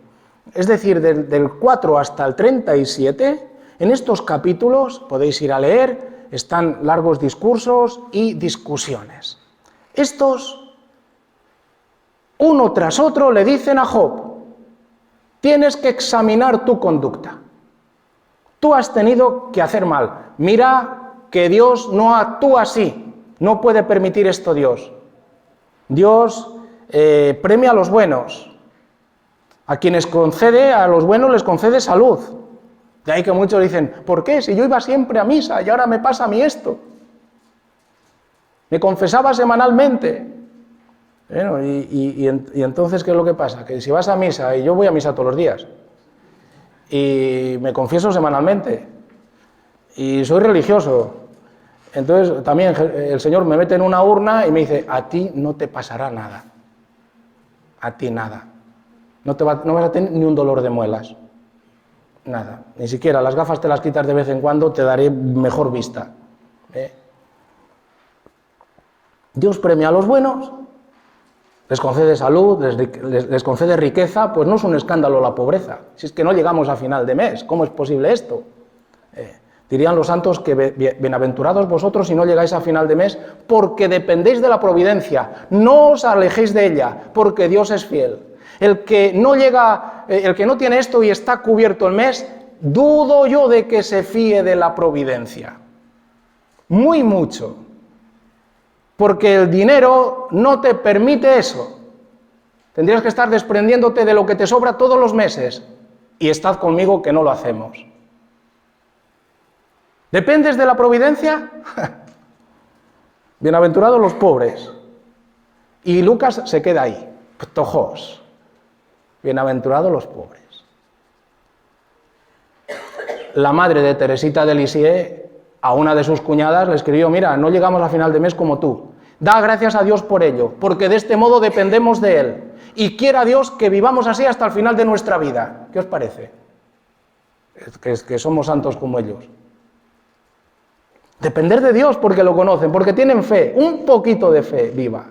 S1: Es decir, del 4 hasta el 37, en estos capítulos, podéis ir a leer, están largos discursos y discusiones. Estos, uno tras otro, le dicen a Job, tienes que examinar tu conducta. Tú has tenido que hacer mal. Mira que Dios no actúa así. No puede permitir esto Dios. Dios premia a los buenos. A quienes concede, a los buenos les concede salud. De ahí que muchos dicen, ¿por qué? Si yo iba siempre a misa y ahora me pasa a mí esto. Me confesaba semanalmente. Bueno, y entonces, ¿qué es lo que pasa? Que si vas a misa, y yo voy a misa todos los días, y me confieso semanalmente, y soy religioso, entonces también el Señor me mete en una urna y me dice, a ti no te pasará nada. A ti nada. No vas a tener ni un dolor de muelas. Nada. Ni siquiera las gafas te las quitas de vez en cuando, te daré mejor vista. Dios premia a los buenos, les concede salud, les concede riqueza, pues no es un escándalo la pobreza. Si es que no llegamos a final de mes, ¿cómo es posible esto? Dirían los santos que bienaventurados vosotros si no llegáis a final de mes, porque dependéis de la providencia, no os alejéis de ella, porque Dios es fiel. El que no tiene esto y está cubierto el mes, dudo yo de que se fíe de la providencia. Muy mucho. Porque el dinero no te permite eso. Tendrías que estar desprendiéndote de lo que te sobra todos los meses. Y estad conmigo que no lo hacemos. ¿Dependes de la providencia? Bienaventurados los pobres. Y Lucas se queda ahí. Ptojos. Bienaventurados los pobres. La madre de Teresita de Lisieux a una de sus cuñadas le escribió, mira, no llegamos a final de mes como tú. Da gracias a Dios por ello, porque de este modo dependemos de Él. Y quiera Dios que vivamos así hasta el final de nuestra vida. ¿Qué os parece? Que somos santos como ellos. Depender de Dios porque lo conocen, porque tienen fe, un poquito de fe viva.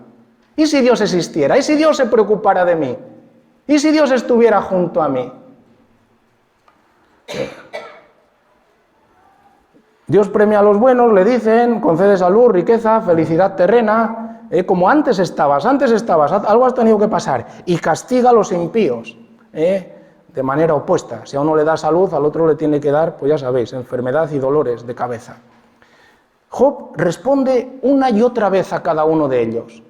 S1: ¿Y si Dios existiera? ¿Y si Dios se preocupara de mí? ¿Y si Dios estuviera junto a mí? Dios premia a los buenos, le dicen, concede salud, riqueza, felicidad terrena, como antes estabas, algo has tenido que pasar, y castiga a los impíos, de manera opuesta. Si a uno le da salud, al otro le tiene que dar, pues ya sabéis, enfermedad y dolores de cabeza. Job responde una y otra vez a cada uno de ellos,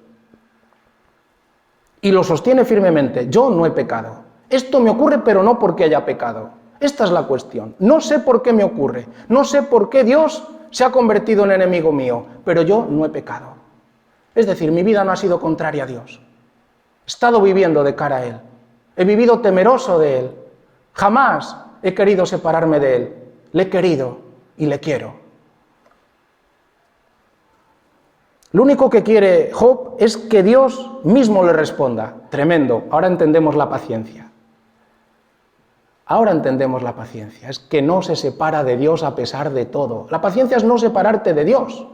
S1: y lo sostiene firmemente, yo no he pecado. Esto me ocurre, pero no porque haya pecado. Esta es la cuestión. No sé por qué me ocurre. No sé por qué Dios se ha convertido en enemigo mío, pero yo no he pecado. Es decir, mi vida no ha sido contraria a Dios. He estado viviendo de cara a Él. He vivido temeroso de Él. Jamás he querido separarme de Él. Le he querido y le quiero. Lo único que quiere Job es que Dios mismo le responda. Tremendo. Ahora entendemos la paciencia. Ahora entendemos la paciencia, es que no se separa de Dios a pesar de todo. La paciencia es no separarte de Dios.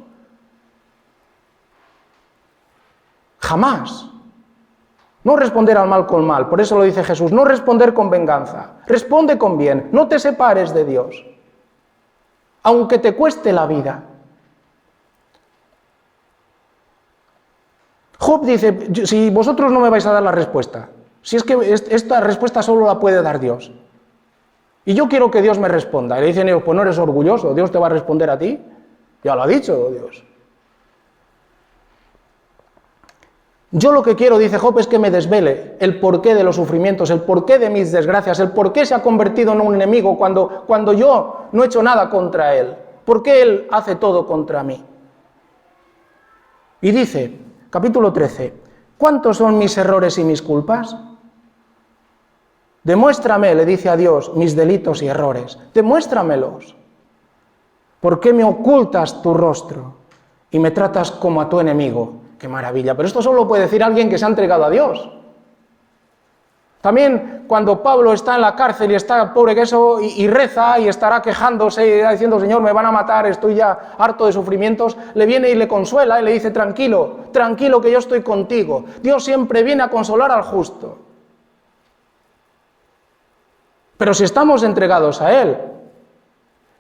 S1: Jamás. No responder al mal con mal, por eso lo dice Jesús, no responder con venganza, responde con bien, no te separes de Dios, aunque te cueste la vida. Job dice, si vosotros no me vais a dar la respuesta, si es que esta respuesta solo la puede dar Dios, y yo quiero que Dios me responda. Y le dicen ellos, pues no eres orgulloso, Dios te va a responder a ti. Ya lo ha dicho Dios. Yo lo que quiero, dice Job, es que me desvele el porqué de los sufrimientos, el porqué de mis desgracias, el porqué se ha convertido en un enemigo cuando yo no he hecho nada contra él. ¿Por qué él hace todo contra mí? Y dice, capítulo 13, ¿cuántos son mis errores y mis culpas? Demuéstrame, le dice a Dios, mis delitos y errores. Demuéstramelos. ¿Por qué me ocultas tu rostro y me tratas como a tu enemigo? ¡Qué maravilla! Pero esto solo lo puede decir alguien que se ha entregado a Dios. También cuando Pablo está en la cárcel y está pobre que eso y reza y estará quejándose y diciendo, Señor, me van a matar, estoy ya harto de sufrimientos, le viene y le consuela y le dice, tranquilo, tranquilo que yo estoy contigo. Dios siempre viene a consolar al justo. Pero si estamos entregados a Él.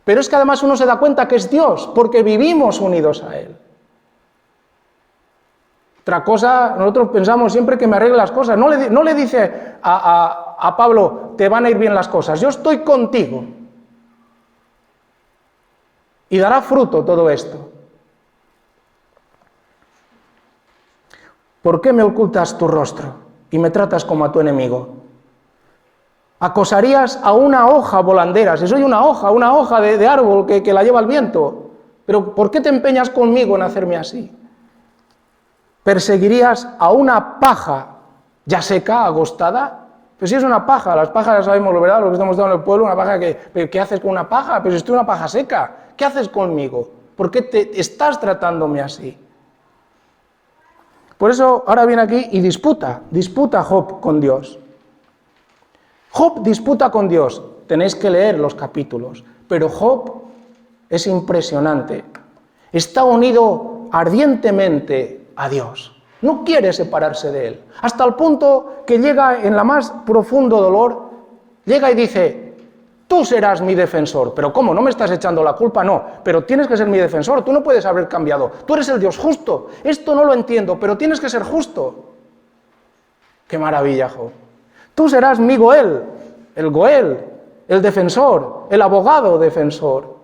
S1: Pero es que además uno se da cuenta que es Dios, porque vivimos unidos a Él. Otra cosa, nosotros pensamos siempre que me arregle las cosas. No le dice a Pablo, te van a ir bien las cosas. Yo estoy contigo. Y dará fruto todo esto. ¿Por qué me ocultas tu rostro y me tratas como a tu enemigo? Acosarías a una hoja volandera, si soy una hoja de árbol que la lleva el viento. Pero ¿por qué te empeñas conmigo en hacerme así? ¿Perseguirías a una paja ya seca, agostada? Pues si es una paja, las pajas ya sabemos, ¿verdad? Lo que estamos dando en el pueblo, una paja ¿qué haces con una paja? Pero si estoy una paja seca, ¿qué haces conmigo? ¿Por qué te estás tratándome así? Por eso ahora viene aquí y disputa Job con Dios. Job disputa con Dios, tenéis que leer los capítulos, pero Job es impresionante, está unido ardientemente a Dios, no quiere separarse de Él, hasta el punto que llega en la más profundo dolor, llega y dice, tú serás mi defensor, pero ¿cómo? ¿No me estás echando la culpa? No, pero tienes que ser mi defensor, tú no puedes haber cambiado, tú eres el Dios justo, esto no lo entiendo, pero tienes que ser justo. ¡Qué maravilla, Job! Tú serás mi Goel, el defensor, el abogado defensor.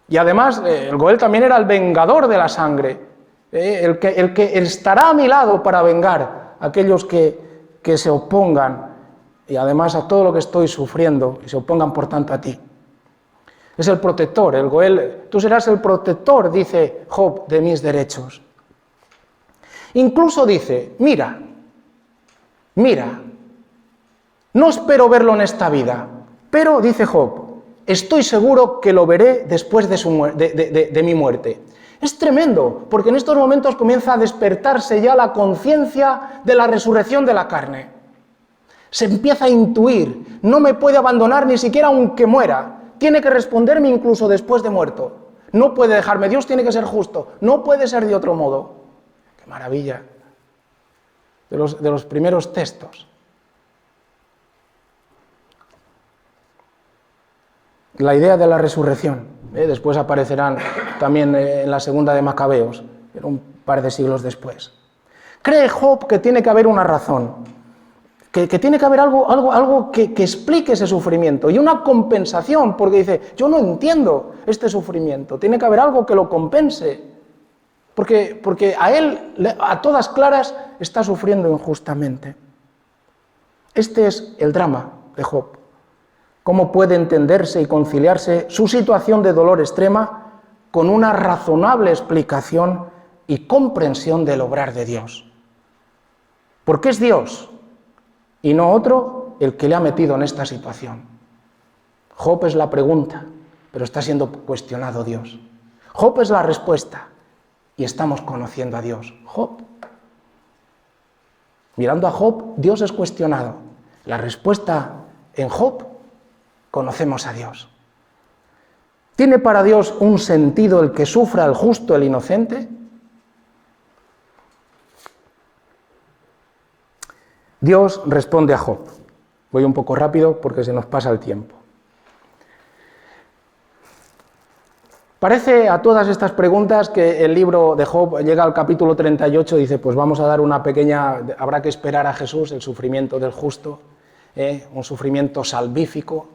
S1: Y además, el Goel también era el vengador de la sangre, el que estará a mi lado para vengar a aquellos que se opongan, y además a todo lo que estoy sufriendo, y se opongan por tanto a ti. Es el protector, el Goel, tú serás el protector, dice Job, de mis derechos. Incluso dice, mira, no espero verlo en esta vida, pero, dice Job, estoy seguro que lo veré después de mi muerte. Es tremendo, porque en estos momentos comienza a despertarse ya la conciencia de la resurrección de la carne. Se empieza a intuir, no me puede abandonar ni siquiera aunque muera, tiene que responderme incluso después de muerto. No puede dejarme, Dios tiene que ser justo, no puede ser de otro modo. ¡Qué maravilla! De los primeros textos. La idea de la resurrección, después aparecerán también en la segunda de Macabeos, pero un par de siglos después. Cree Job que tiene que haber una razón, que tiene que haber algo que explique ese sufrimiento y una compensación, porque dice, yo no entiendo este sufrimiento, tiene que haber algo que lo compense. Porque a él, a todas claras, está sufriendo injustamente. Este es el drama de Job. ¿Cómo puede entenderse y conciliarse su situación de dolor extrema con una razonable explicación y comprensión del obrar de Dios? Porque es Dios, y no otro, el que le ha metido en esta situación. Job es la pregunta, pero está siendo cuestionado Dios. Job es la respuesta. Y estamos conociendo a Dios. Job. Mirando a Job, Dios es cuestionado. La respuesta en Job, conocemos a Dios. ¿Tiene para Dios un sentido el que sufra el justo, el inocente? Dios responde a Job. Voy un poco rápido porque se nos pasa el tiempo. Parece a todas estas preguntas que el libro de Job llega al capítulo 38 y dice, pues vamos a dar una pequeña, habrá que esperar a Jesús, el sufrimiento del justo, un sufrimiento salvífico,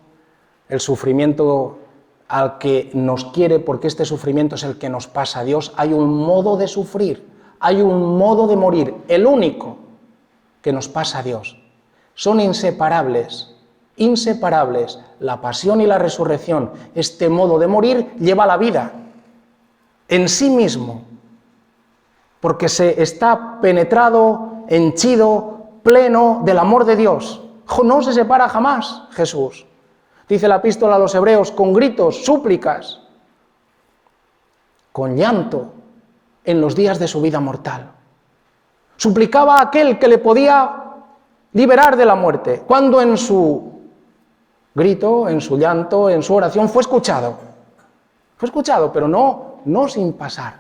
S1: el sufrimiento al que nos quiere, porque este sufrimiento es el que nos pasa a Dios. Hay un modo de sufrir, hay un modo de morir, el único que nos pasa a Dios. Son inseparables, inseparables, la pasión y la resurrección. Este modo de morir lleva la vida en sí mismo, porque se está penetrado, henchido, pleno del amor de Dios. No se separa jamás Jesús. Dice la epístola a los Hebreos, con gritos, súplicas, con llanto, en los días de su vida mortal. Suplicaba a aquel que le podía liberar de la muerte, cuando en su grito, en su llanto, en su oración fue escuchado. Fue escuchado, pero no sin pasar.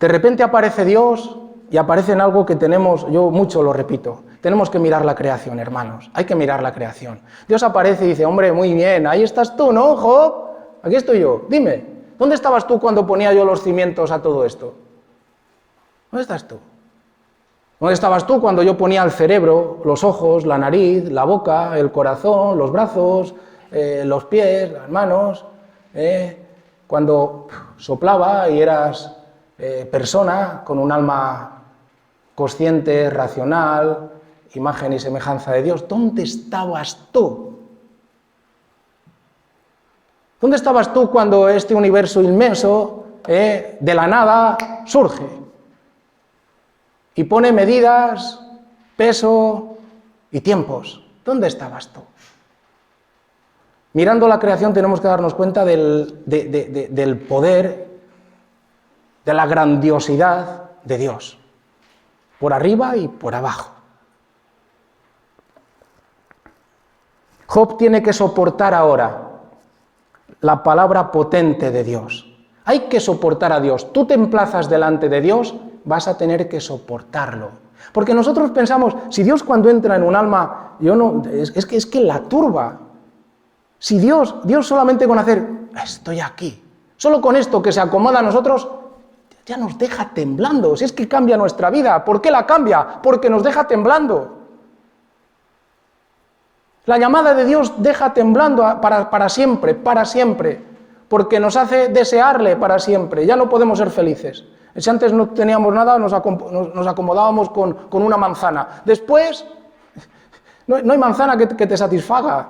S1: De repente aparece Dios y aparece en algo que tenemos, yo mucho lo repito, tenemos que mirar la creación, hermanos, hay que mirar la creación. Dios aparece y dice, hombre, muy bien, ahí estás tú, ¿no, Job? Aquí estoy yo, dime, ¿dónde estabas tú cuando ponía yo los cimientos a todo esto? ¿Dónde estás tú? ¿Dónde estabas tú cuando yo ponía el cerebro, los ojos, la nariz, la boca, el corazón, los brazos, los pies, las manos? Cuando soplaba y eras persona con un alma consciente, racional, imagen y semejanza de Dios. ¿Dónde estabas tú? ¿Dónde estabas tú cuando este universo inmenso de la nada surge y pone medidas, peso y tiempos? ¿Dónde estabas tú? Mirando la creación tenemos que darnos cuenta del poder, de la grandiosidad de Dios, por arriba y por abajo. Job tiene que soportar ahora la palabra potente de Dios. Hay que soportar a Dios. Tú te emplazas delante de Dios, vas a tener que soportarlo. Porque nosotros pensamos, si Dios cuando entra en un alma, es que la turba. Si Dios solamente con hacer, estoy aquí, solo con esto que se acomoda a nosotros, ya nos deja temblando. Si es que cambia nuestra vida. ¿Por qué la cambia? Porque nos deja temblando. La llamada de Dios deja temblando para siempre, porque nos hace desearle para siempre. Ya no podemos ser felices. Si antes no teníamos nada, nos acomodábamos con una manzana. Después, no hay manzana que te satisfaga.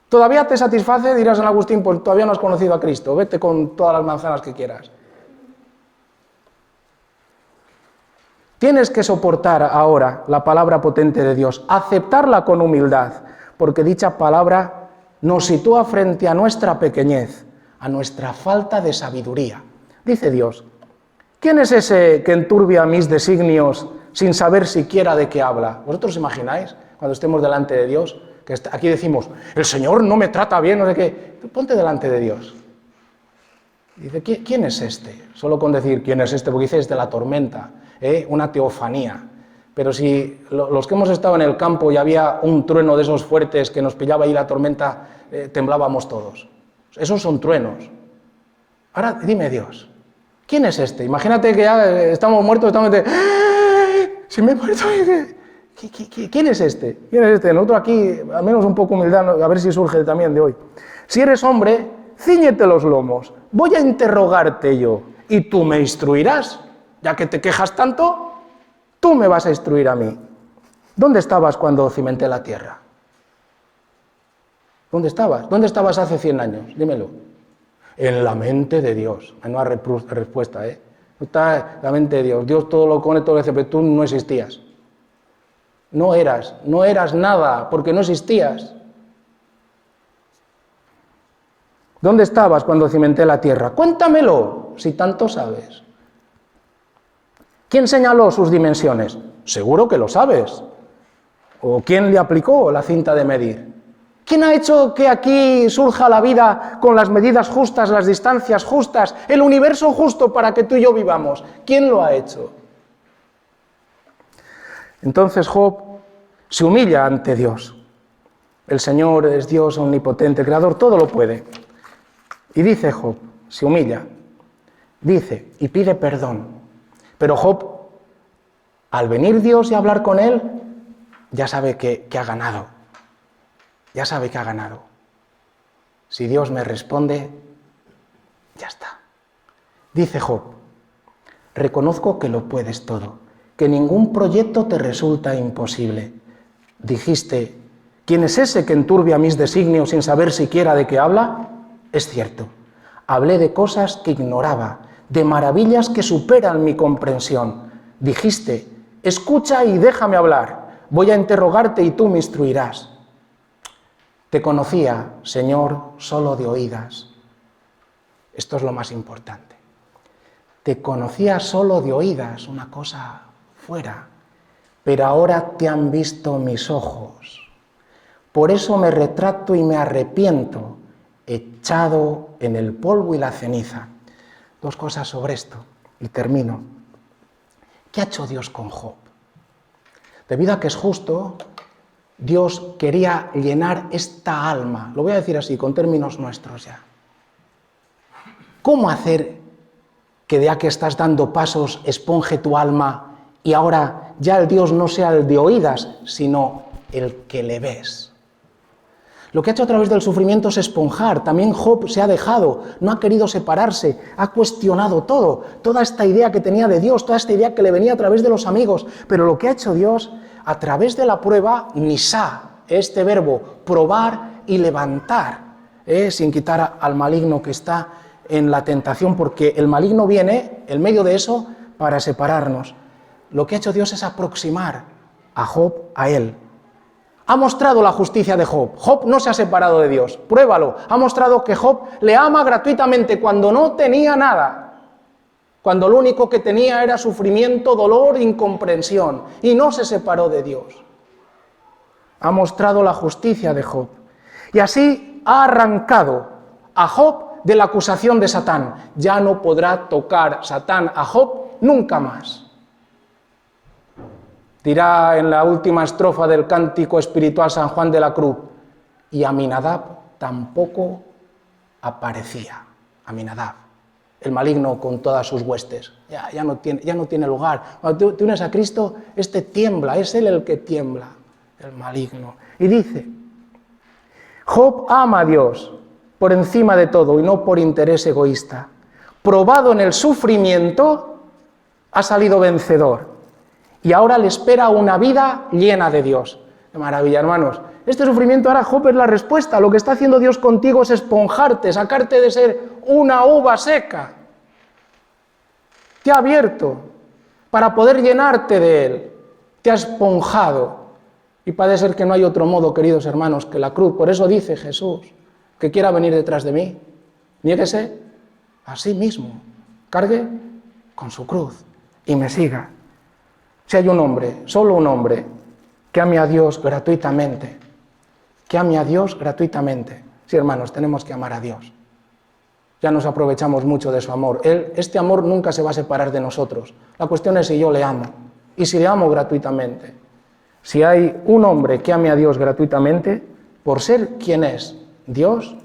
S1: Todavía te satisface, dirá San Agustín, pues todavía no has conocido a Cristo, vete con todas las manzanas que quieras. Tienes que soportar ahora la palabra potente de Dios, aceptarla con humildad, porque dicha palabra nos sitúa frente a nuestra pequeñez, a nuestra falta de sabiduría. Dice Dios, ¿quién es ese que enturbia mis designios sin saber siquiera de qué habla? ¿Vosotros imagináis, cuando estemos delante de Dios, que aquí decimos, el Señor no me trata bien, no sé qué? Ponte delante de Dios. Dice, ¿quién es este? Solo con decir, ¿quién es este? Porque dice, es de la tormenta, una teofanía. Pero si los que hemos estado en el campo y había un trueno de esos fuertes que nos pillaba ahí la tormenta, temblábamos todos. Esos son truenos. Ahora dime Dios, ¿quién es este? Imagínate que ya estamos muertos, si me he muerto, ¿quién es este? ¿Quién es este? Nosotros aquí, al menos un poco humildad, a ver si surge también de hoy. Si eres hombre, cíñete los lomos, voy a interrogarte yo, y tú me instruirás, ya que te quejas tanto, tú me vas a instruir a mí. ¿Dónde estabas cuando cimenté la tierra? ¿Dónde estabas? ¿Dónde estabas hace 100 años? Dímelo. En la mente de Dios. No hay respuesta, No está en la mente de Dios. Dios todo lo conoce, todo lo dice, pero tú no existías. No eras nada, porque no existías. ¿Dónde estabas cuando cimenté la tierra? Cuéntamelo, si tanto sabes. ¿Quién señaló sus dimensiones? Seguro que lo sabes. ¿O quién le aplicó la cinta de medir? ¿Quién ha hecho que aquí surja la vida con las medidas justas, las distancias justas, el universo justo para que tú y yo vivamos? ¿Quién lo ha hecho? Entonces Job se humilla ante Dios. El Señor es Dios omnipotente, creador, todo lo puede. Y dice Job, se humilla, dice y pide perdón. Pero Job, al venir Dios y hablar con él, ya sabe que ha ganado. Ya sabe que ha ganado. Si Dios me responde, ya está. Dice Job, reconozco que lo puedes todo, que ningún proyecto te resulta imposible. Dijiste, ¿quién es ese que enturbia mis designios sin saber siquiera de qué habla? Es cierto, hablé de cosas que ignoraba, de maravillas que superan mi comprensión. Dijiste, escucha y déjame hablar, voy a interrogarte y tú me instruirás. Te conocía, Señor, solo de oídas. Esto es lo más importante. Te conocía solo de oídas, una cosa fuera, pero ahora te han visto mis ojos. Por eso me retracto y me arrepiento, echado en el polvo y la ceniza. Dos cosas sobre esto, y termino. ¿Qué ha hecho Dios con Job? Debido a que es justo, Dios quería llenar esta alma, lo voy a decir así, con términos nuestros ya. ¿Cómo hacer que ya que estás dando pasos esponje tu alma y ahora ya el Dios no sea el de oídas, sino el que le ves? Lo que ha hecho a través del sufrimiento es esponjar. También Job se ha dejado, no ha querido separarse, ha cuestionado todo, toda esta idea que tenía de Dios, toda esta idea que le venía a través de los amigos. Pero lo que ha hecho Dios, a través de la prueba, nisá, este verbo, probar y levantar, sin quitar al maligno que está en la tentación, porque el maligno viene, en medio de eso, para separarnos. Lo que ha hecho Dios es aproximar a Job a él. Ha mostrado la justicia de Job. Job no se ha separado de Dios. Pruébalo. Ha mostrado que Job le ama gratuitamente cuando no tenía nada. Cuando lo único que tenía era sufrimiento, dolor, incomprensión. Y no se separó de Dios. Ha mostrado la justicia de Job. Y así ha arrancado a Job de la acusación de Satán. Ya no podrá tocar Satán a Job nunca más. Dirá en la última estrofa del cántico espiritual San Juan de la Cruz, y Aminadab tampoco aparecía. Aminadab, el maligno con todas sus huestes, ya no tiene lugar. Cuando te unes a Cristo, este tiembla, es él el que tiembla, el maligno. Y dice, Job ama a Dios por encima de todo y no por interés egoísta. Probado en el sufrimiento, ha salido vencedor. Y ahora le espera una vida llena de Dios. ¡Qué maravilla, hermanos! Este sufrimiento ahora, Job, es la respuesta. Lo que está haciendo Dios contigo es esponjarte, sacarte de ser una uva seca. Te ha abierto para poder llenarte de Él. Te ha esponjado. Y parece ser que no hay otro modo, queridos hermanos, que la cruz. Por eso dice Jesús, que quiera venir detrás de mí, niéguese a sí mismo, cargue con su cruz y me siga. Si hay un hombre, solo un hombre, que ame a Dios gratuitamente, que ame a Dios gratuitamente. Sí, hermanos, tenemos que amar a Dios. Ya nos aprovechamos mucho de su amor. Este amor nunca se va a separar de nosotros. La cuestión es si yo le amo, y si le amo gratuitamente. Si hay un hombre que ame a Dios gratuitamente, por ser quien es Dios,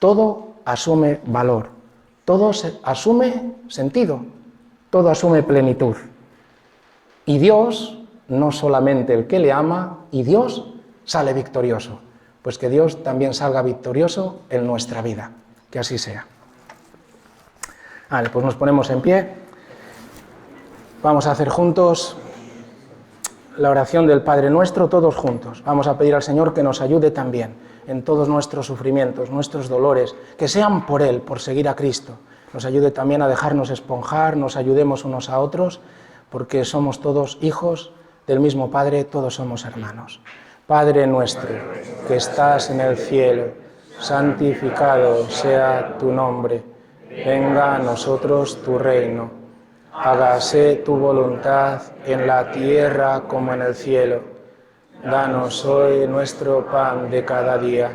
S1: todo asume valor, todo asume sentido, todo asume plenitud. Y Dios, no solamente el que le ama, y Dios sale victorioso. Pues que Dios también salga victorioso en nuestra vida. Que así sea. Vale, pues nos ponemos en pie. Vamos a hacer juntos la oración del Padre Nuestro, todos juntos. Vamos a pedir al Señor que nos ayude también en todos nuestros sufrimientos, nuestros dolores, que sean por Él, por seguir a Cristo. Nos ayude también a dejarnos esponjar, nos ayudemos unos a otros, porque somos todos hijos del mismo Padre, todos somos hermanos. Padre nuestro, que estás en el cielo, santificado sea tu nombre. Venga a nosotros tu reino. Hágase tu voluntad en la tierra como en el cielo. Danos hoy nuestro pan de cada día.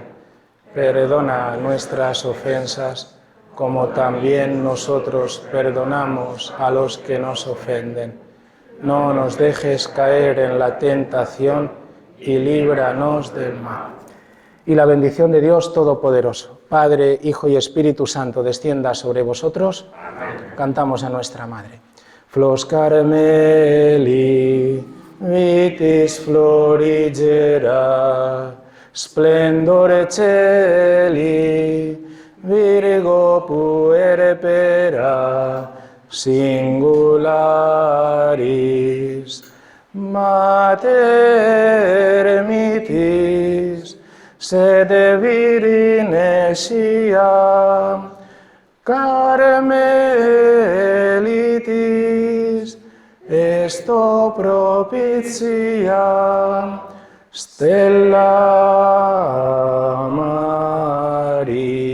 S1: Perdona nuestras ofensas, como también nosotros perdonamos a los que nos ofenden. No nos dejes caer en la tentación y líbranos del mal. y la bendición de Dios Todopoderoso, Padre, Hijo y Espíritu Santo, descienda sobre vosotros. Amén. Cantamos a nuestra Madre. Flos Carmeli, vitis florigera, splendore celi, Virgo puerpera, singularis, Mater mitis, sede virine sia, Carmelitis, esto propitia, Stella Maris.